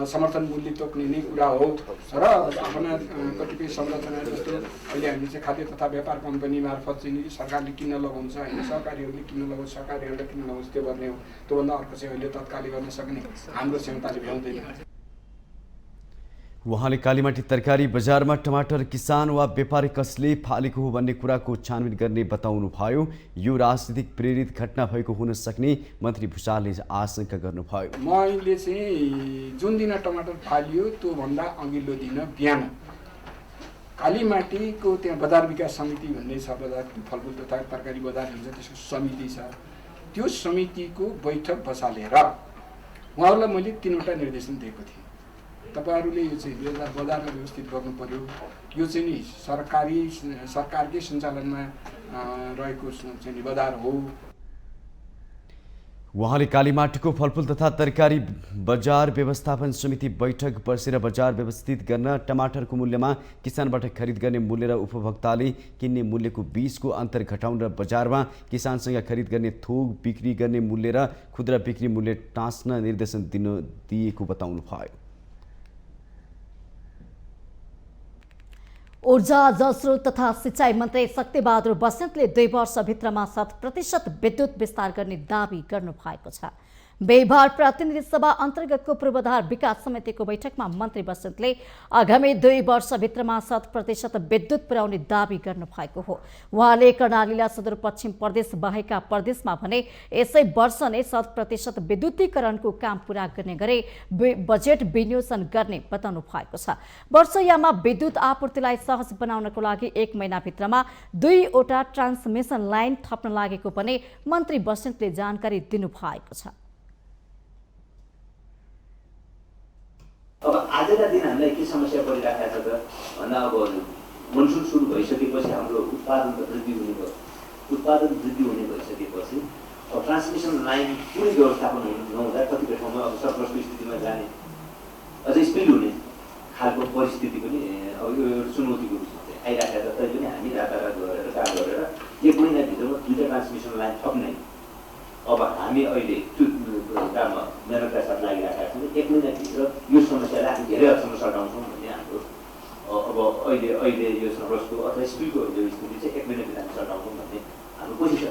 समर्थन मूल्य तोक्ने नै कुरा हो र आफ्ना कतिपय संरचना जस्तो अहिले हामी चाहिँ खाद्य तथा व्यापार कम्पनी मार्फत चाहिँ सरकारले किन्न लगाउँछ हैन, सरकारीहरूले किन्न लगाउँछ, सरकारीहरूले किन्न लगाउँछ, त्यो गर्ने हो। त्योभन्दा अर्को चाहिँ अहिले तत्कालै गर्न सक्ने हाम्रो क्षमताले भ्याउँदैन। उहाँले कालीमाटी तरकारी बजारमा टमाटर किसान वा व्यापारी कसले फालेको हो भन्ने कुराको छानबिन गर्ने बताउनुभयो। यो राजनीतिक प्रेरित घटना भएको हुन सक्ने मन्त्री भुसालले आशंका गर्नुभयो। मैले चाहिँ जुन दिन टमाटर फालियो त्यो भन्दा अघिल्लो दिन बिहान कालीमाटीको त्यहाँ बजार विकास समिति भन्ने छ, बजार फलफुल तथा तरकारी बजार हुन्छ, त्यसको समिति छ। त्यो समितिको बैठक बसालेर उहाँहरूलाई मैले 3वटा निर्देशन दिएको थिएँ। तपाईहरुले यो चाहिँ बजारमा व्यवस्थित गर्नु पर्यो। यो चाहिँ नि सरकारकै सञ्चालनमा रहेको चाहिँ बजार हो। उहाँले कालीमाटीको फलफूल तथा तरकारी बजार व्यवस्थापन समिति बैठक बसेर बजार व्यवस्थित गर्न टमाटरको मूल्यमा किसानबाट खरिद गर्ने मूल्य र उपभोक्ताले किन्ने मूल्यको बीचको अन्तर घटाउन र बजारमा किसानसँग खरिद गर्ने थोक बिक्री गर्ने मूल्य र खुद्रा बिक्री मूल्य टाँस्न निर्देशन दिएको बताउनुभयो। ऊर्जा, जलस्रोत तथा सिंचाई मन्त्री शक्तिबहादुर बस्नेतले 2 वर्षभित्रमा 100% विद्युत विस्तार गर्ने दावी गर्नु भएको छ। बिहिबार प्रतिनिधि सभा अन्तर्गतको पूर्वाधार विकास समितिको बैठकमा मन्त्री बस्नेतले आगामी 2 वर्षभित्रमा 100% विद्युत पुर्याउने दावी गर्नु भएको हो। उहाँले कर्णाली सुदूरपश्चिम प्रदेश बाहेकका प्रदेशमा भने यसै वर्ष नै 100% विद्युतीकरणको काम पूरा गर्ने गरी बजेट विनियोजन गर्ने बताउनु भएको छ। वर्षयाममा विद्युत आपूर्तिलाई सहज बनाउनको लागि 1 महिनाभित्रमा 2वटा ट्रान्समिसन लाइन थप्न लागेको पनि मन्त्री बस्नेतले जानकारी दिनुभएको छ। अब आजका दिन हामीलाई के समस्या परिरहेको छ त भन्दा अब मनसुन सुरु भइसकेपछि हाम्रो उत्पादन वृद्धि हुने भयो। उत्पादन वृद्धि हुने भइसकेपछि अब ट्रान्समिसन लाइन पुरै व्यवस्थापन नहुँदा कतिपय ठाउँमा अब सरप्लसको स्थितिमा जाने अझै स्पिल हुने खालको परिस्थिति पनि अब यो एउटा चुनौतीको रूपमा आइरहेको छ। तैपनि हामी रातारात गरेर काम गरेर 1 महिनाभित्रमा 2टा ट्रान्समिसन लाइन थप्ने अब हामी अहिले त्यो काममा मेहनतका साथ लागिरहेका छौँ। 1 महिनाभित्र यो समस्यालाई हामी धेरै हदसम्म सटाउँछौँ भन्ने हाम्रो अब अहिले यो सरप्लसको अथवा स्पिलको जो स्थिति चाहिँ 1 महिनाभित्र हामी सटाउँछौँ भन्ने हाम्रो कोसिस छ।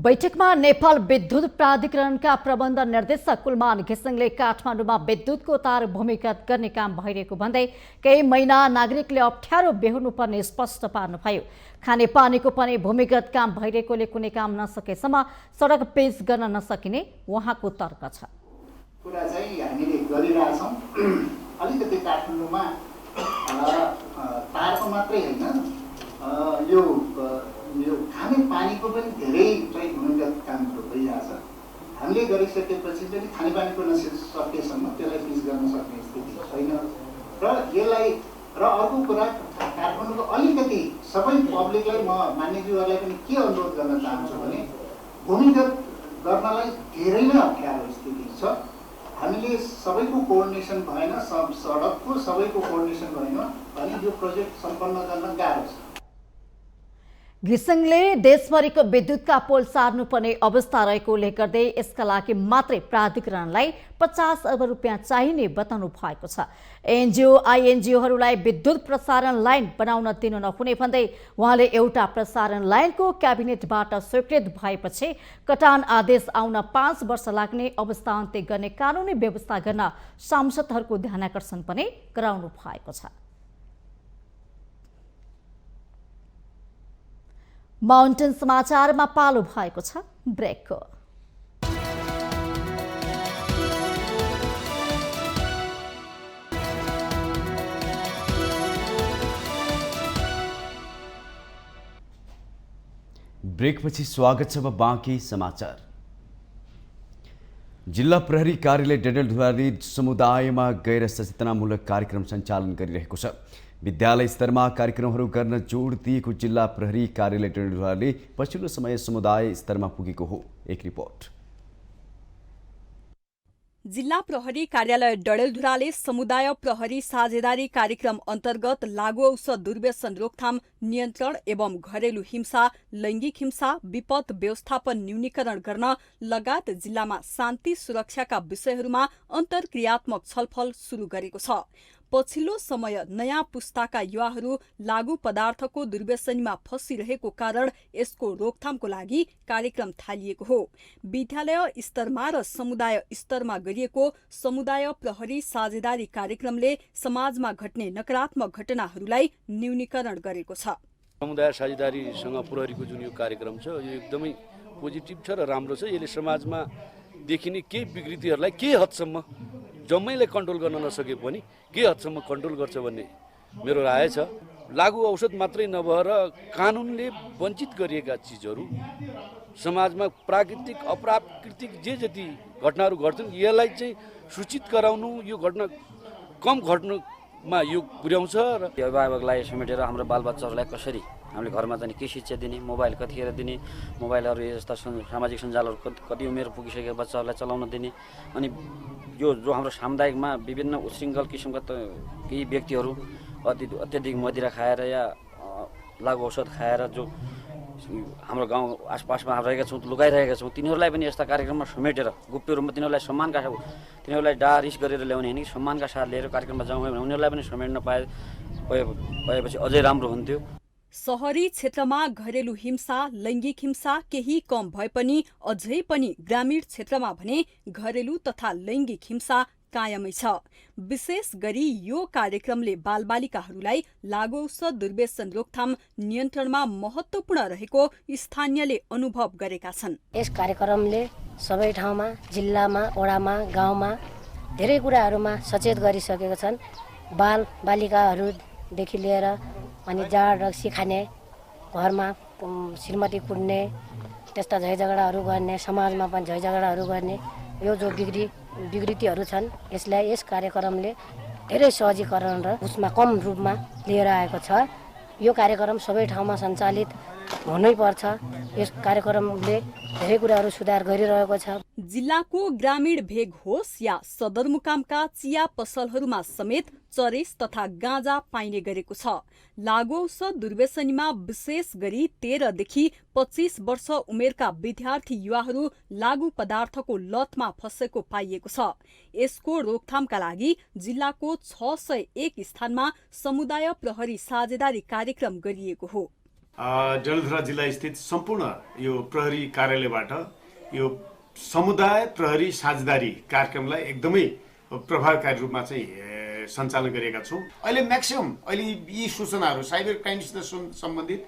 बैठकमा नेपाल विद्युत प्राधिकरणका प्रबन्ध निर्देशक कुलमान घिसिङले काठमाडौँमा विद्युतको तार भूमिगत गर्ने काम भइरहेको भन्दै केही महिना नागरिकले अप्ठ्यारो बेहोर्नुपर्ने स्पष्ट पार्नुभयो। खानेपानीको पनि भूमिगत काम भइरहेकोले कुनै काम नसकेसम्म सडक पेच गर्न नसकिने उहाँको तर्क छ। कुरा चाहिँ हामीले गरिरहेछौँ। अलिकति काठमाडौँमा तारको मात्रै होइन यो खाने पानीको पनि धेरै चाहिँ भूमिगत कामहरू भइरहेछ। हामीले गरिसकेपछि पनि खानेपानीको नसकेसम्म त्यसलाई पिच गर्न सक्ने स्थिति छैन र यसलाई र अर्को कुरा काठमाडौँको अलिकति सबै पब्लिकलाई म मान्यज्यूहरूलाई पनि के अनुरोध गर्न चाहन्छु भने भूमिगत गर्नलाई धेरै नै अप्ठ्यारो स्थिति छ। हामीले सबैको कोअर्डिनेसन भएन, सडकको सबैको कोअर्डिनेसन भएन भने यो प्रोजेक्ट सम्पन्न गर्न गाह्रो छ। घिसिङले देशभरिको विद्युतका पोल सार्नुपर्ने अवस्था रहेको उल्लेख गर्दै यसका लागि मात्रै प्राधिकरणलाई 50 अर्ब रुपियाँ चाहिने बताउनु भएको छ। एनजिओ आइएनजिओहरूलाई विद्युत प्रसारण लाइन बनाउन दिनु नहुने भन्दै उहाँले एउटा प्रसारण लाइनको क्याबिनेटबाट स्वीकृत भएपछि कटान आदेश आउन 5 वर्ष लाग्ने अवस्था अन्त्य गर्ने कानुनी व्यवस्था गर्न सांसदहरूको ध्यानाकर्षण पनि गराउनु भएको छ। माउन्टेन समाचारमा पालो भएको छ ब्रेकको। ब्रेकपछि स्वागत छ। अब बाँकी समाचार। जिल्ला प्रहरी कार्यालय डडेलधुराले समुदायमा गैर सचेतनामूलक कार्यक्रम सञ्चालन गरिरहेको छ। विद्यालय स्तरमा कार्यक्रमहरू गर्न जोड दिएको जिल्ला प्रहरी कार्यालय डडेलधुराले पछिल्लो समय समुदाय स्तरमा पुगेको हो। एक रिपोर्ट। जिल्ला प्रहरी कार्यालय डडेलधुराले समुदाय प्रहरी साझेदारी कार्यक्रम अन्तर्गत लागू औषध दुर्व्यसन रोकथाम नियन्त्रण एवं घरेलु हिंसा, लैङ्गिक हिंसा, विपद व्यवस्थापन न्यूनीकरण गर्न लगायत जिल्लामा शान्ति सुरक्षाका विषयहरूमा अन्तर्क्रियात्मक छलफल सुरु गरेको छ। पछिल्लो समय नयाँ पुस्ताका युवाहरू लागू पदार्थको दुर्व्यसनीमा फँसिरहेको कारण यसको रोकथामको लागि कार्यक्रम थालिएको हो। विद्यालय स्तरमा र समुदाय स्तरमा गरिएको समुदाय प्रहरी साझेदारी कार्यक्रमले समाजमा घट्ने नकारात्मक घटनाहरूलाई न्यूनीकरण गरेको छ। समुदाय साझेदारीसँग प्रहरीको जुन यो कार्यक्रम छ यो एकदमै पोजिटिभ छ र राम्रो छ। यसले समाजमा देखिने केही विकृतिहरूलाई केही हदसम्म जम्मैलाई कन्ट्रोल गर्न नसके पनि के हदसम्म कन्ट्रोल गर्छ भन्ने मेरो राय छ। लागू औषध मात्रै नभएर कानुनले वञ्चित गरिएका चिजहरू समाजमा प्राकृतिक अप्राकृतिक जे जति घटनाहरू घट्छन् यसलाई चाहिँ सूचित गराउनु, यो घटना कम घट्नुमा यो पुर्याउँछ। र अभिभावकलाई समेटेर हाम्रो बालबच्चाहरूलाई कसरी हामीले घरमा चाहिँ के शिक्षा दिने, मोबाइल कतिखेर दिने, मोबाइलहरू यस्ता सामाजिक सञ्जालहरू कति उमेर पुगिसकेका बच्चाहरूलाई चलाउन दिने, अनि यो जो हाम्रो सामुदायिकमा विभिन्न उच्छृङ्खल किसिमका केही व्यक्तिहरू अत्यधिक मदिरा खाएर या लागू औषध खाएर जो हाम्रो गाउँ आसपासमा रहेका छौँ, लुकाइरहेका छौँ, तिनीहरूलाई पनि यस्ता कार्यक्रममा समेटेर गुप्त रूपमा तिनीहरूलाई डारिस गरेर ल्याउने होइन कि सम्मानका साथ लिएर कार्यक्रममा जाउँ भने उनीहरूलाई पनि समेट्न पाएपछि अझै राम्रो हुन्थ्यो। सहरी क्षेत्रमा घरेलु हिंसा, लैङ्गिक हिंसा केही कम भए पनि अझै पनि ग्रामीण क्षेत्रमा भने घरेलु तथा लैङ्गिक हिंसा कायमै छ। विशेष गरी यो कार्यक्रमले बालबालिकाहरूलाई लागू औषध दुर्व्यसन रोकथाम नियन्त्रणमा महत्त्वपूर्ण रहेको स्थानीयले अनुभव गरेका छन्। यस कार्यक्रमले सबै ठाउँमा, जिल्लामा, वडामा, गाउँमा धेरै कुराहरूमा सचेत गरिसकेको छन्। बालबालिकाहरूदेखि लिएर अनि जाड रक्सी खाने, घरमा श्रीमती कुट्ने, त्यस्ता झैझगडाहरू गर्ने, समाजमा पनि झैझगडाहरू गर्ने यो जो विकृतिहरू छन् यसलाई यस कार्यक्रमले धेरै सहजीकरण र उसमा कम रूपमा लिएर आएको छ। यो कार्यक्रम सबै ठाउँमा सञ्चालित हुनैपर्छ। यस कार्यक्रमले धेरै कुराहरू सुधार गरिरहेको छ। जिल्लाको ग्रामीण भेग होस् या सदरमुकामका चिया पसलहरूमा समेत चरेस तथा गाँजा पाइने गरेको छ। लागू औषध दुर्व्यसनीमा विशेष गरी 13 देखि 25 वर्ष उमेरका विद्यार्थी युवाहरू लागू पदार्थको लतमा फँसेको पाइएको छ। यसको रोकथामका लागि जिल्लाको 601 स्थानमा समुदाय प्रहरी साझेदारी कार्यक्रम गरिएको हो। डडेलधुरा जिल्ला स्थित सम्पूर्ण यो प्रहरी कार्यालयबाट यो समुदाय प्रहरी साझेदारी कार्यक्रमलाई एकदमै प्रभावकारी रूपमा चाहिँ सञ्चालन गरेका छौँ। अहिले म्याक्सिमम अहिले यी सूचनाहरू साइबर क्राइमसित सम्बन्धित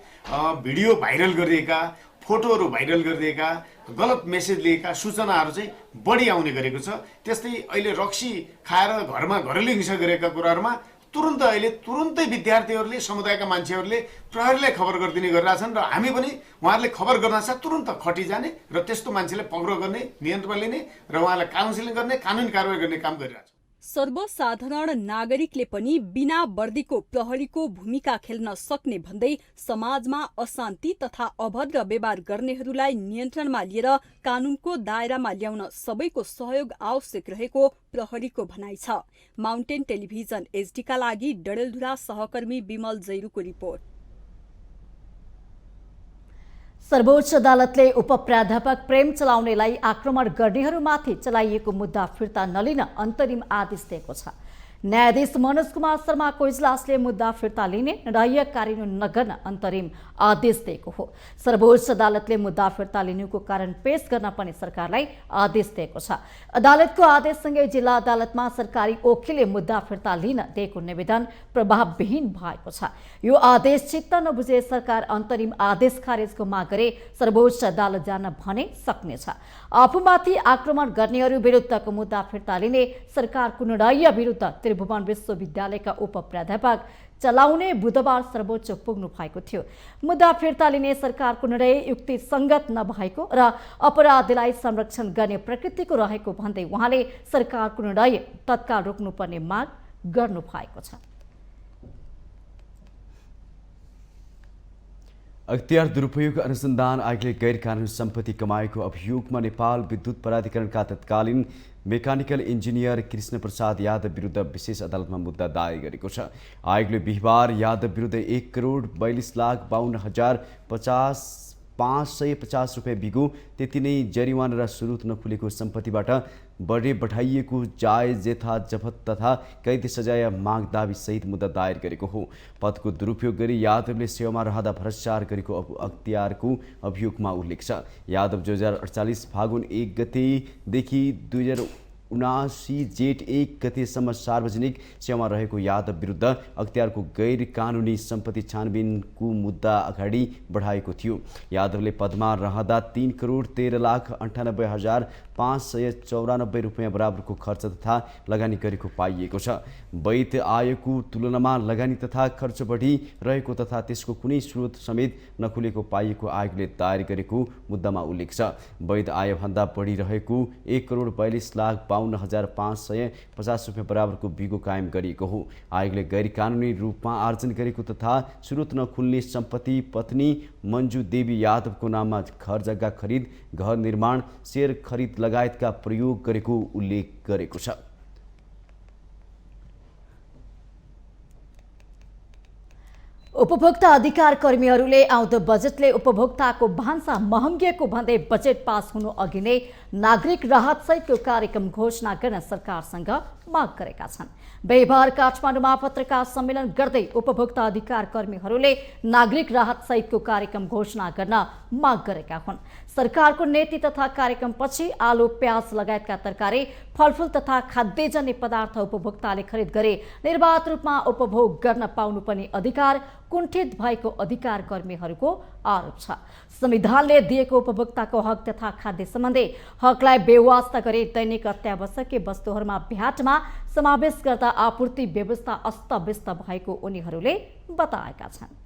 भिडियो भाइरल गरिदिएका, फोटोहरू भाइरल गरिदिएका, गलत मेसेज लिएका सूचनाहरू चाहिँ बढी आउने गरेको छ। त्यस्तै अहिले रक्सी खाएर घरमा घरेलु हिंसा गरेका कुराहरूमा तुरुन्तै विद्यार्थीहरूले, समुदायका मान्छेहरूले प्रहरीलाई खबर गरिदिने गरिरहेछन् र हामी पनि उहाँहरूले खबर गर्नासाथ तुरुन्त खटिजाने र त्यस्तो मान्छेलाई पक्राउ गर्ने, नियन्त्रणमा लिने र उहाँलाई काउन्सिलिङ गर्ने, कानुनी कारबाही गर्ने काम गरिरहेछ। सर्वसाधारण नागरिकले पनि बिना वर्दीको प्रहरीको भूमिका खेल्न सक्ने भन्दै समाजमा अशान्ति तथा अभद्र व्यवहार गर्नेहरूलाई नियन्त्रणमा लिएर कानूनको दायरामा ल्याउन सबैको सहयोग आवश्यक रहेको प्रहरीको भनाइ छ। माउन्टेन टेलिभिजन एचडीका लागि डडेलधुरा सहकर्मी विमल जैरूको रिपोर्ट। सर्वोच्च अदालतले उपप्राध्यापक प्रेम चलाउनेलाई आक्रमण गर्नेहरूमाथि चलाइएको मुद्दा फिर्ता नलिन अन्तरिम आदेश दिएको छ। न्यायाधीश मनोज कुमार शर्माको इजलासले मुद्दा फिर्ता लिने निर्णय कार्यान्वयन नगर्न अन्तरिम आदेश दिएको हो। सर्वोच्च अदालतले मुद्दा फिर्ता लिनुको कारण पेश गर्न पनि सरकारलाई आदेश दिएको छ। अदालतको आदेशसँगै जिल्ला अदालतमा सरकारी वकिलले मुद्दा फिर्ता लिन दिएको निवेदन प्रभावविहीन भएको छ। यो आदेश चित्त नबुझे सरकार अन्तरिम आदेश खारेजको माग गरे सर्वोच्च अदालत जान भने सक्नेछ। आफूमाथि आक्रमण गर्नेहरू विरुद्धको मुद्दा फिर्ता लिने सरकारको निर्णय विरुद्ध त्रिभुवन विश्वविद्यालयका उपप्राध्यापक चलाउने बुधबार सर्वोच्च पुग्नु भएको थियो। मुद्दा फिर्ता लिने सरकारको निर्णय युक्तिसङ्गत नभएको र अपराधीलाई संरक्षण गर्ने प्रकृतिको रहेको भन्दै उहाँले सरकारको निर्णय तत्काल रोक्नुपर्ने माग गर्नु भएको छ। अख्तियार दुरुपयोग अनुसन्धान आयोगले गैर कानुनी सम्पत्ति कमाएको अभियोगमा नेपाल विद्युत प्राधिकरणका तत्कालीन मेकानिकल इन्जिनियर कृष्ण प्रसाद यादव विरुद्ध विशेष अदालतमा मुद्दा दायर गरेको छ। आयोगले बिहिबार यादव विरुद्ध 1,42,52,550 रुपियाँ बिगु, त्यति नै जरिवाना र स्रोत नखुलेको सम्पत्तिबाट बढे बढाइएको जायज यथा जफत तथा कैद सजाय माग दाबी सहित मुद्दा दायर गरेको हो। पदको दुरुपयोग गरी यादवले सेवामा रहँदा भ्रष्टाचार गरेको अख्तियारको अभियोगमा उल्लेख छ। यादव 2048 फागुन 1 गतेदेखि 2079 जेठ 1 गतेसम्म सार्वजनिक सेवामा रहेको यादव विरुद्ध अख्तियारको गैर कानुनी सम्पत्ति छानबिनको मुद्दा अगाडि बढाएको थियो। यादवले पदमा रहँदा 3,98,98,594 रुपियाँ बराबरको खर्च तथा लगानी गरेको पाइएको छ। वैध आयको तुलनामा लगानी तथा खर्च बढी रहेको तथा त्यसको कुनै स्रोत समेत नखुलेको पाइएको आयोगले दायर गरेको मुद्दामा उल्लेख छ। वैध आयभन्दा बढी रहेको 1,42,52,550 रुपियाँ बराबरको बिगो कायम गरिएको हो। आयोगले गैर कानुनी रूपमा आर्जन गरेको तथा स्रोत नखुल्ने सम्पत्ति पत्नी मन्जु देवी यादवको नाममा घर जग्गा खरिद, घर निर्माण, शेयर खरिद लगायतका प्रयोग गरेको उल्लेख गरेको छ। उपभोक्ता अधिकार कर्मीहरूले आउँदो बजेटले उपभोक्ताको भान्सा महँगिएको भन्दै बजेट पास हुनु अघि नै नागरिक राहत सहितको कार्यक्रम घोषणा गर्न सरकारसँग माग गरेका छन्। बिहिबार काठमाडौँमा पत्रकार सम्मेलन गर्दै उपभोक्ता अधिकार कर्मीहरूले नागरिक राहत सहितको कार्यक्रम घोषणा गर्न माग गरेका हुन्। सरकारको नीति तथा कार्यक्रमपछि आलु, प्याज लगायतका तरकारी, फलफुल तथा खाद्यजन्य पदार्थ उपभोक्ताले खरिद गरे निर्वाध रूपमा उपभोग गर्न पाउनु पनि अधिकार कुण्ठित भएको अधिकार कर्मीहरूको आरोप छ। संविधानले दिएको उपभोक्ताको हक तथा खाद्य सम्बन्धी हकलाई बेवास्ता गरी दैनिक अत्यावश्यकीय वस्तुहरूमा भ्याटमा समावेश गर्दा आपूर्ति व्यवस्था अस्तव्यस्त भएको उनीहरूले बताएका छन्।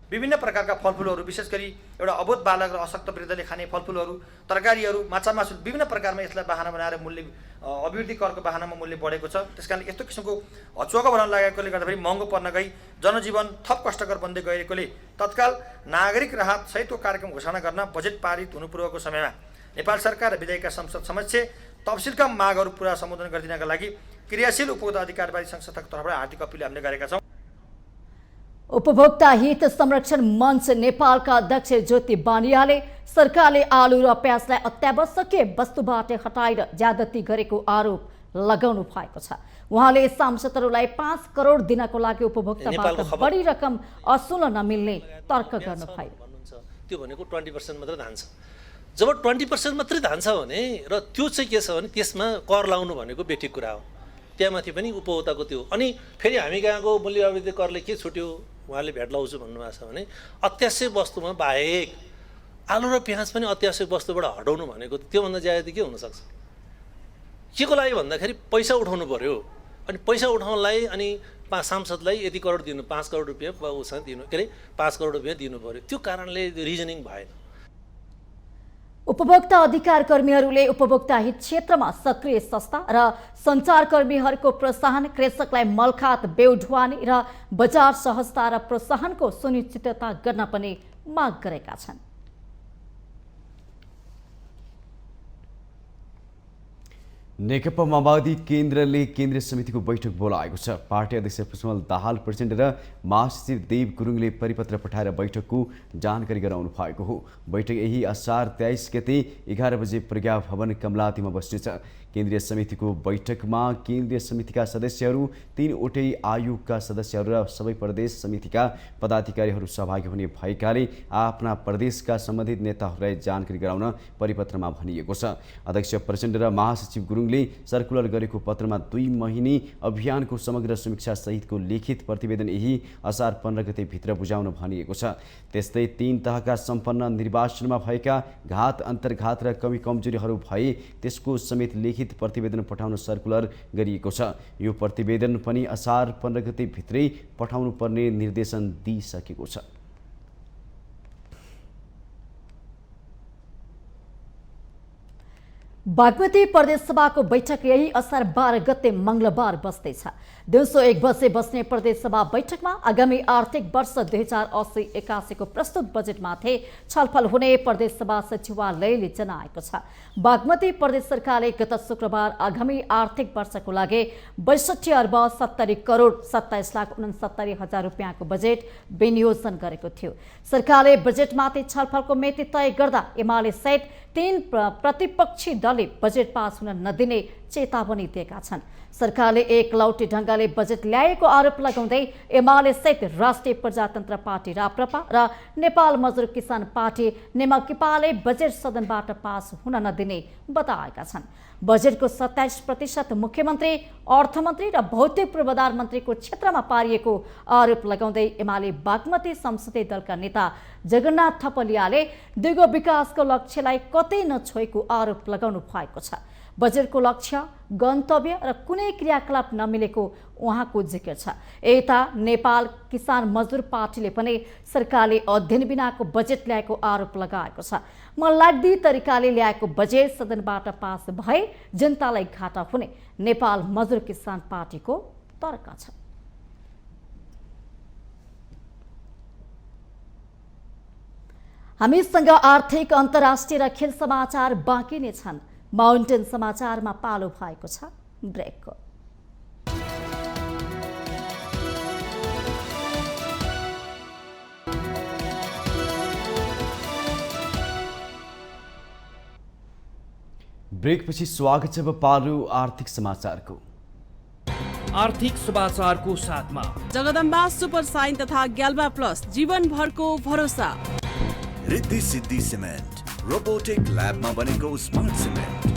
विभिन्न प्रकारका फलफुलहरू, विशेष गरी एउटा अबोध बालक र अशक्त वृद्धले खाने फलफुलहरू, तरकारीहरू, माछा मासु विभिन्न प्रकारमा यसलाई बहाना बनाएर मूल्य अभिवृद्धि करको बहानामा मूल्य बढेको छ। त्यसकारणले यस्तो किसिमको हचुवाको बनाउन लागेकोले गर्दाखेरि महँगो पर्न गई जनजीवन थप कष्टकर बन्दै गएकोले तत्काल नागरिक राहत सहितको कार्यक्रम घोषणा गर्न बजेट पारित हुनु पूर्वको समयमा नेपाल सरकार र विधेयकका संसद समक्ष तफसिलका मागहरू पुरा सम्बोधन गरिदिनका लागि क्रियाशील उपभोक्ता अधिकारवादी संस्थाको तर्फबाट हार्दिक अपिल हामीले गरेका छौँ। उपभोक्ता हित संरक्षण मञ्च नेपालका अध्यक्ष ज्योति बानियाले सरकारले आलु र प्याजलाई अत्यावश्यकीय वस्तुबाट हटाएर ज्यादती गरेको आरोप लगाउनु भएको छ। उहाँले सांसदहरूलाई 5 करोड दिनको लागि उपभोक्ताबाट बढी रकम असुल नमिल्ने तर्क गर्नुभयो। त्यो भनेको 20% मात्रै धान्छ। जब 20% मात्रै धान्छ भने र त्यो चाहिँ के छ भने त्यसमा कर लाउनु भनेको बेठिक कुरा हो। त्यहाँमाथि पनि उपभोक्ताको त्यो अनि फेरि हामी कहाँको मूल्य अवैध करले के छुट्यो उहाँले भेट लाउँछु भन्नुभएको छ भने अत्यावश्यक वस्तुमा बाहेक आलु र प्याज पनि अत्यावश्यक वस्तुबाट हटाउनु भनेको त्योभन्दा ज्यादा के हुनसक्छ? के को लागि भन्दाखेरि पैसा उठाउनु पर्यो अनि पैसा उठाउनलाई अनि सांसदलाई यति करोड दिनु 5 करोड रुपियाँ उसँग दिनु के अरे 5 करोड रुपियाँ दिनु पर्यो। त्यो कारणले रिजनिङ भएन। उपभोक्ता अधिकार कर्मीहरूले उपभोक्ता हित क्षेत्रमा सक्रिय संस्था र सञ्चारकर्मीहरूको प्रोत्साहन, कृषकलाई मलखात बेउढुवानी र बजार सहजता र प्रोत्साहनको सुनिश्चितता गर्न पनि माग गरेका छन्। नेकपा माओवादी केन्द्रले केन्द्रीय समितिको बैठक बोलाएको छ। पार्टी अध्यक्ष पुष्पकमल दाहाल प्रचण्ड र महासचिव देव गुरुङले परिपत्र पठाएर बैठकको जानकारी गराउनु भएको हो। बैठक यही असार 23 गते 11 बजे प्रज्ञा भवन कमलातीमा बस्नेछ। केन्द्रीय समितिको बैठकमा केन्द्रीय समितिका सदस्यहरू, 3वटै आयोगका सदस्यहरू र सबै प्रदेश समितिका पदाधिकारीहरू सहभागी हुने भएकाले आफ्ना प्रदेशका सम्बन्धित नेताहरूलाई जानकारी गराउन परिपत्रमा भनिएको छ। अध्यक्ष प्रचण्ड र महासचिव गुरुङले सर्कुलर गरेको पत्रमा 2 महिने अभियानको समग्र समीक्षा सहितको लिखित प्रतिवेदन यही असार 15 गते भित्र बुझाउन भनिएको छ। त्यस्तै 3 तहका सम्पन्न निर्वाचनमा भएका घात, अन्तर्घात र कमी कमजोरीहरू भए त्यसको समेत लिखित प्रतिवेदन पठाउन सर्कुलर गरिएको छ। यो प्रतिवेदन पनि असार 15 गते भित्रै पठाउनु पर्ने निर्देशन दिइसकेको छ। बागमती प्रदेश सभाको बैठक यही असार 12 गते मंगलबार बस्दैछ। दिउँसो 1 बजे बस्ने प्रदेश सभा बैठकमा आगामी आर्थिक वर्ष 2080-81 को प्रस्तुत बजेटमाथि छलफल हुने प्रदेश सभा सचिवालयले जनाएको छ। बागमती प्रदेश सरकारले गत शुक्रबार आगामी आर्थिक वर्षको लागि 62 अर्ब 70 करोड 27,69,000 रुपियाँको बजेट विनियोजन गरेको थियो। सरकारले बजेटमाथि छलफलको मिति तय गर्दा एमाले सहित 3 प्रतिपक्षी दलले बजेट पास हुन नदिने चेतावनी दिएका छन्। सरकारले एकलौटी ढंगले बजेट ल्याएको आरोप लगाउँदै एमाले सहित राष्ट्रिय प्रजातन्त्र पार्टी राप्रपा र नेपाल मजदुर किसान पार्टी नेमाकिपाले बजेट सदनबाट पास हुन नदिने बताएका छन्। बजेटको 27% मुख्यमन्त्री, अर्थमन्त्री र भौतिक पूर्वाधार मन्त्रीको क्षेत्रमा पारिएको आरोप लगाउँदै एमाले बागमती संसदीय दलका नेता जगन्नाथ थपलियाले दुईगो विकासको लक्ष्यलाई कतै नछोएको आरोप लगाउनु भएको छ। बजेटको लक्ष्य, गन्तव्य र कुनै क्रियाकलाप नमिलेको उहाँको जिकिर छ। यता नेपाल किसान मजदुर पार्टीले पनि सरकारले अध्ययन बिनाको बजेट ल्याएको आरोप लगाएको छ। मनलाग्दी तरिकाले ल्याएको बजेट सदनबाट पास भए जनतालाई घाटा हुने नेपाल मजदुर किसान पार्टीको तर्क छ। हामीसँग आर्थिक, अन्तर्राष्ट्रिय र खेल समाचार बाँकी नै छन्। माउन्टेन समाचारमा पालो भएको छ ब्रेकको। ब्रेकपछि स्वागत छ पालो आर्थिक समाचारको। आर्थिक समाचारको साथमा जगदम्बा सुपर साइन तथा ग्याल्बा प्लस जीवनभरको भरोसा। रिद्धि सिद्धि सिमेन्ट रोबोटिक ल्याबमा बनेको स्मार्ट सिमेन्ट।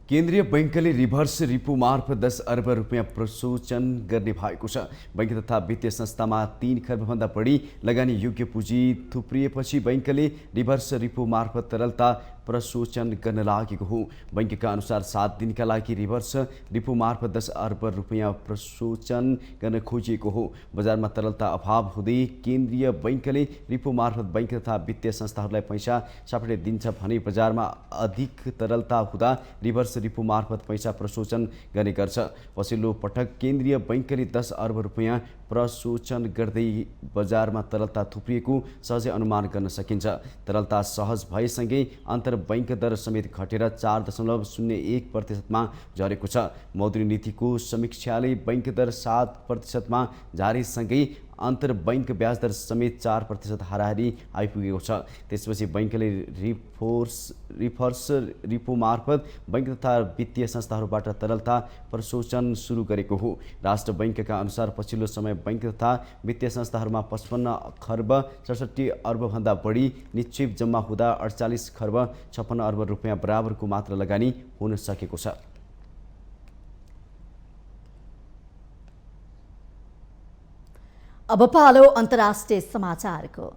केन्द्रीय बैंकले रिभर्स रिपो मार्फत 10 अर्ब रुपियाँ प्रसोचन गर्ने भएको छ। बैंक तथा वित्तीय संस्थामा 3 खर्बभन्दा बढी लगानी योग्य पुँजी थुप्रिएपछि बैंकले रिभर्स रिपो मार्फत तरलता प्रसोचन गर्न लागेको हो। बैंकका अनुसार 7 दिनका लागि रिभर्स रिपो मार्फत 10 अर्ब रुपियाँ प्रसोचन गर्न खोजिएको हो। बजारमा तरलता अभाव हुँदै केन्द्रीय बैंकले रिपो मार्फत बैंक तथा वित्तीय संस्थाहरूलाई पैसा सापटे दिन्छ भने बजारमा अधिक तरलता हुँदा रिभर्स रिपो मार्फत पैसा प्रसोचन गर्ने गर्छ। पछिल्लो पटक केन्द्रीय बैंकले 10 अर्ब रुपियाँ प्रसोचन गर्दै बजारमा तरलता थुप्रिएको सहजै अनुमान गर्न सकिन्छ। तरलता सहज भएसँगै अन्तर बैंक दर समेत घटेर 4.01%मा झरेको छ। मौद्रिक नीतिको समीक्षाले बैंक दर 7%मा झारेसँगै अन्तर्बैङ्क ब्याज दर समेत 4% हाराहारी आइपुगेको छ। त्यसपछि बैंकले रिपो मार्फत बैंक तथा वित्तीय संस्थाहरूबाट तरलता प्रशोचन सुरु गरेको हो। राष्ट्र बैंकका अनुसार पछिल्लो समय बैंक तथा वित्तीय संस्थाहरूमा 55 खर्ब 67 अर्बभन्दा बढी निक्षेप जम्मा हुँदा 48 खर्ब 56 अर्ब रुपियाँ बराबरको मात्र लगानी हुन सकेको छ। अब पालो अन्तर्राष्ट्रिय समाचारको।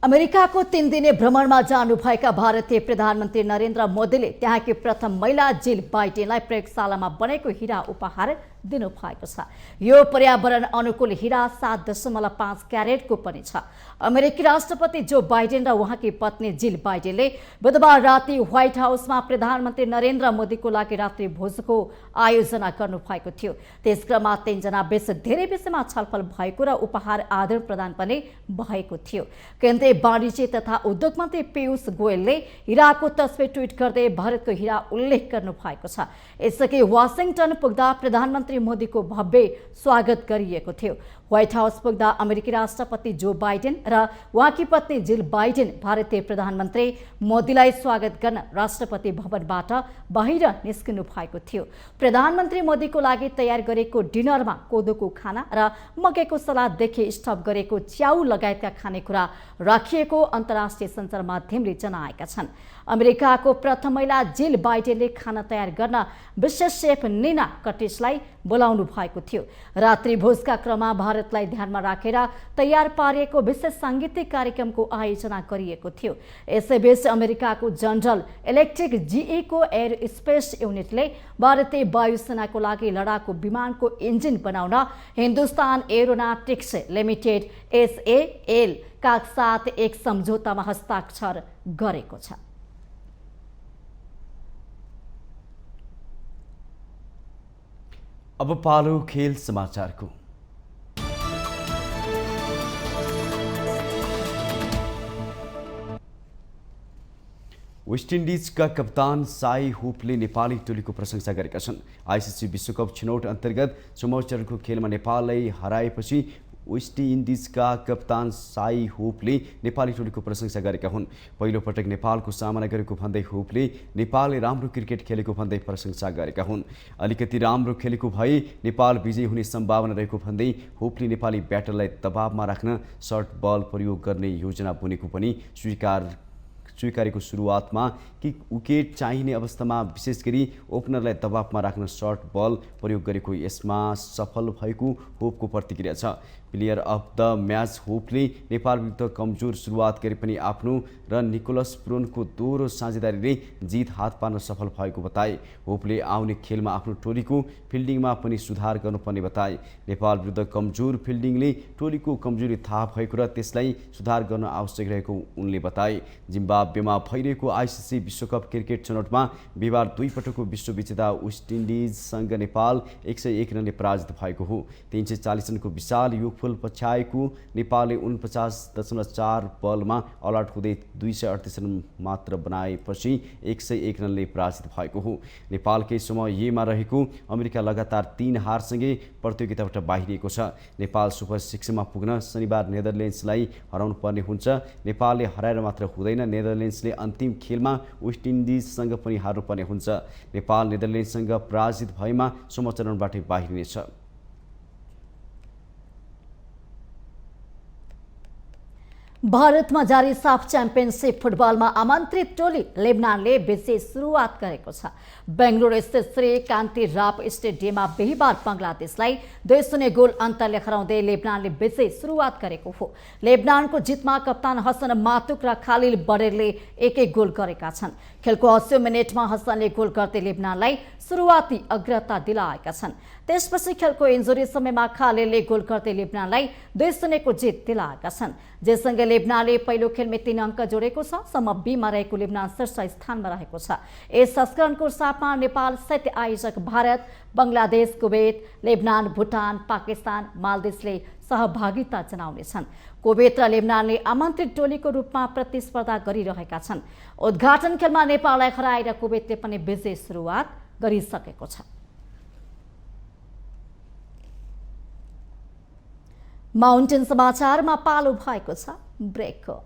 अमेरिकाको 3 दिने भ्रमणमा जानुभएका भारतीय प्रधानमन्त्री नरेन्द्र मोदीले त्यहाँकी प्रथम महिला जिल बाइडेनलाई प्रयोगशालामा बनेको हीरा उपहार दिनुभएको छ। यो पर्यावरण अनुकूल हीरा 7.5 क्यारेटको पनि छ। अमेरिकी राष्ट्रपति जो बाइडेन र उहाँकी पत्नी जिल बाइडेनले बुधबार राति व्हाइट हाउसमा प्रधानमन्त्री नरेन्द्र मोदीको लागि रात्रि भोजको आयोजना गर्नुभएको थियो। त्यसक्रममा 3 जना बीच धेरै विषयमा छलफल भएको र उपहार आदान प्रदान पनि भएको थियो। केन्द्रीय वाणिज्य तथा उद्योग मन्त्री पीयूष गोयलले हीराको तस्बिर ट्विट गर्दै भारतको हीरा उल्लेख गर्नुभएको छ। यसअघि वाशिंगटन पुग्दा प्रधानमन्त्री मोदीको भव्य स्वागत गरिएको थियो। व्हाइट हाउस पुग्दा अमेरिकी राष्ट्रपति जो बाइडेन र उहाँकी पत्नी जिल बाइडेन भारतीय प्रधानमन्त्री मोदीलाई स्वागत गर्न राष्ट्रपति भवनबाट बाहिर निस्किनु भएको थियो। प्रधानमन्त्री मोदीको लागि तयार गरेको डिनरमा कोदोको खाना र मकैको सलाददेखि स्टफ गरेको च्याउ लगायतका खानेकुरा राखिएको अन्तर्राष्ट्रिय सञ्चार माध्यमले जनाएका छन्। अमेरिकाको प्रथम महिला जिल बाइडेनले खाना तयार गर्न विशेष सेफ निना कटिसलाई बोलाउनु भएको थियो। रात्रि भोजका क्रममा भारतलाई ध्यानमा राखेर तयार पारिएको विशेष सांगीतिक कार्यक्रमको आयोजना गरिएको थियो। यसैबीच अमेरिकाको जनरल इलेक्ट्रिक जीई को एयर स्पेस युनिटले भारतीय वायुसेनाको लागि लडाकु विमानको इन्जिन बनाउन हिन्दुस्तान एरोनॉटिक्स लिमिटेड SAL का साथ एक सम्झौतामा हस्ताक्षर गरेको छ। अब पालो खेल समाचारको। वेस्ट इन्डिजका कप्तान साई हुपले नेपाली टोलीको प्रशंसा गरेका छन्। आइसिसी विश्वकप छनौट अन्तर्गत 4औं चरणको खेलमा नेपाललाई हराएपछि वेस्ट इन्डिजका कप्तान साई हुपले नेपाली टोलीको प्रशंसा गरेका हुन्। पहिलो पटक नेपालको सामना गरेको भन्दै हुपले नेपालले राम्रो क्रिकेट खेलेको भन्दै प्रशंसा गरेका हुन्। अलिकति राम्रो खेलेको भए नेपाल विजयी हुने सम्भावना रहेको भन्दै हुपले नेपाली ब्याटरलाई दबावमा राख्न सर्ट बल प्रयोग गर्ने योजना बनेको पनि स्वीकारेको। सुरुवातमा कि विकेट चाहिने अवस्थामा विशेष गरी ओपनरलाई दबावमा राख्न सर्ट बल प्रयोग गरेको यसमा सफल भएको होपको प्रतिक्रिया छ। प्लेयर अफ द म्याच होपले नेपाल विरुद्ध कमजोर सुरुवात गरे पनि आफ्नो र निकोलस पुरोनको दोहोरो साझेदारीले जित हात पार्न सफल भएको बताए। होपले आउने खेलमा आफ्नो टोलीको फिल्डिङमा पनि सुधार गर्नुपर्ने बताए। नेपाल विरुद्ध कमजोर फिल्डिङले टोलीको कमजोरी थाहा भएको र त्यसलाई सुधार गर्न आवश्यक रहेको उनले बताए। जिम्बाब्वेमा भइरहेको आइसिसी विश्वकप क्रिकेट छनौटमा बिहिबार 2 पटकको विश्व विजेता वेस्ट इन्डिजसँग नेपाल 101 रनले पराजित भएको हो। 340 रनको विशाल योगफल पछ्याएको नेपालले 49.4 बलमा अल आउट हुँदै 238 रन मात्र बनाएपछि 101 रनले पराजित भएको हो। नेपालकै समयमा रहेको अमेरिका लगातार 3 हारसँगै प्रतियोगिताबाट बाहिरिएको छ। नेपाल सुपर 6 मा पुग्न शनिबार नेदरल्यान्ड्सलाई हराउनु पर्ने हुन्छ। नेपालले हराएर मात्र हुँदैन, नेदरल्यान्ड्सले अन्तिम खेलमा वेस्ट इन्डिजसँग पनि हार्नुपर्ने हुन्छ। नेपाल नेदरल्यान्ड्ससँग पराजित भएमा सोह्रौं चरणबाटै बाहिरिनेछ। भारतमा जारी साफ च्याम्पियनशिप फुटबलमा आमन्त्रित टोली लेबनानले विजयी सुरुवात गरेको छ। बेंगलुरु स्थित श्री कान्ति राप स्टेडियममा बिहिबार बङ्गलादेशलाई 2-0 गोल अन्तरले हराउँदै लेबनानले विजयी सुरुवात गरेको हो। लेबनानको जितमा कप्तान हसन मातुक र खालिल बरेरले एक-एक गोल गरेका छन्। खेलको 80 मिनेटमा हसनले गोल गर्दै लेबनानलाई सुरुवाती अग्रता दिलाएका छन्। त्यसपछि खेलको इन्जुरी समयमा खालिदले गोल गर्दै लेबनानलाई 2-0 को जित दिलाएका छन्। जेसँगै लेबनानले पहिलो खेलमा 3 अङ्क जोडेको छ। समूह बी मा रहेको लेबनान शीर्ष स्थानमा रहेको छ। यस संस्करणको साथमा नेपाल सहित आयोजक भारत, बङ्गलादेश, कुवेत, लेबनान, भुटान, पाकिस्तान, मालदिभ्सले सहभागिता जनाउनेछन्। कुवेत र लेबनानले आमन्त्रित टोलीको रूपमा प्रतिस्पर्धा गरिरहेका छन्। उद्घाटन खेलमा नेपाललाई हराएर कुवेतले पनि विजय सुरुवात गरिसकेको छ। माउन्टेन समाचारमा पालो भएको छ ब्रेकको।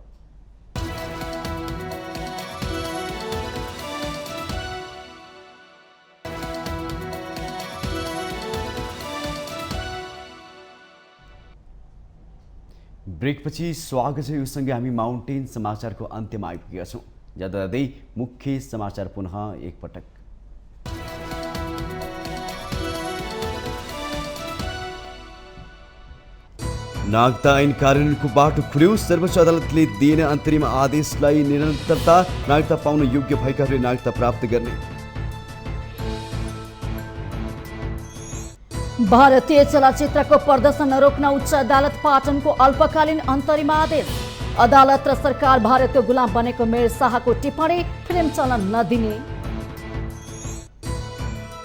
ब्रेकपछि स्वागत छ। यो सँगै हामी माउन्टेन समाचारको अन्त्यमा आइपुगेका छौँ। जाँदा जाँदै मुख्य समाचार पुनः एकपटक। नागरिकता ऐन कार्यान्वयनको बाटो खुल्यो। सर्वोच्च अदालतले दिएन अन्तरिम आदेशलाई निरन्तरता। नागरिकता पाउन योग्य भएकाहरूले नागरिकता प्राप्त गर्ने। भारतीय चलचित्रको प्रदर्शन रोक्न उच्च अदालत पाटनको अल्पकालीन अन्तरिम आदेश। अदालत र सरकार भारतको गुलाम बनेको मेयर शाहको टिप्पणी फिल्म चलन नदिने।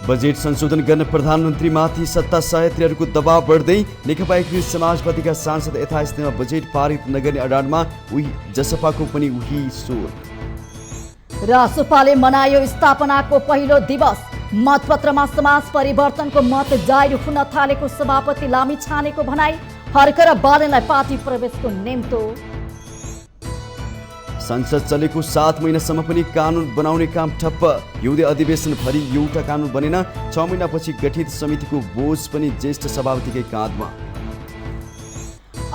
बजेट संशोधन गर्न प्रधानमन्त्रीमाथि सत्ता सहयात्रीहरूको दबाव बढ्दै। नेकपा एकीकृत समाजवादीका सांसद यथास्थायीमा बजेट पारित नगर्ने अडानमा उही जसपाको पनि उही स्वर। रासोपाले मनायो स्थापनाको पहिलो दिवस। मतपत्रमा समाज परिवर्तनको मत जारी हुन थालेको सभापति लामिछानेको भनाई। हर्क र बालनलाई पार्टी प्रवेशको नेम्तो। संसद चलेको 7 महिनासम्म पनि कानुन बनाउने काम ठप्प। हिउँदे अधिवेशनभरि एउटा कानुन बनेन। 6 महिनापछि गठित समितिको बोझ पनि ज्येष्ठ सभापतिकै काँधमा।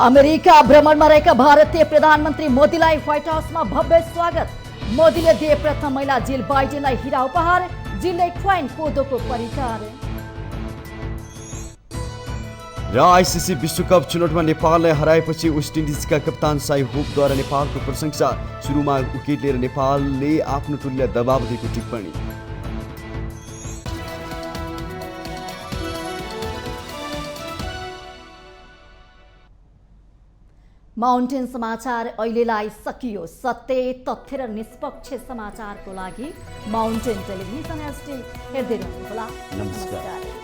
अमेरिका भ्रमणमा रहेका भारतीय प्रधानमन्त्री मोदीलाई व्हाइट हाउसमा भव्य स्वागत। मोदीले दिए प्रथम महिला जिल बाइडेनलाई हिरा उपहार। जिलले खुवाइन कोदोको परिकार। र आइसिसी विश्वकप छनौटमा नेपाललाई हराएपछि वेस्ट इन्डिजका कप्तान साई होपद्वारा नेपालको प्रशंसा। सुरुमा विकेट लिएर नेपालले आफ्नो टोलीलाई दबाव दिएको टिप्पणी। माउन्टेन समाचार अहिलेलाई सकियो। सत्य, तथ्य र निष्पक्ष समाचारको लागि माउन्टेन टेलिभिजन एचडी हेर्दै रहनुहोला। नमस्कार।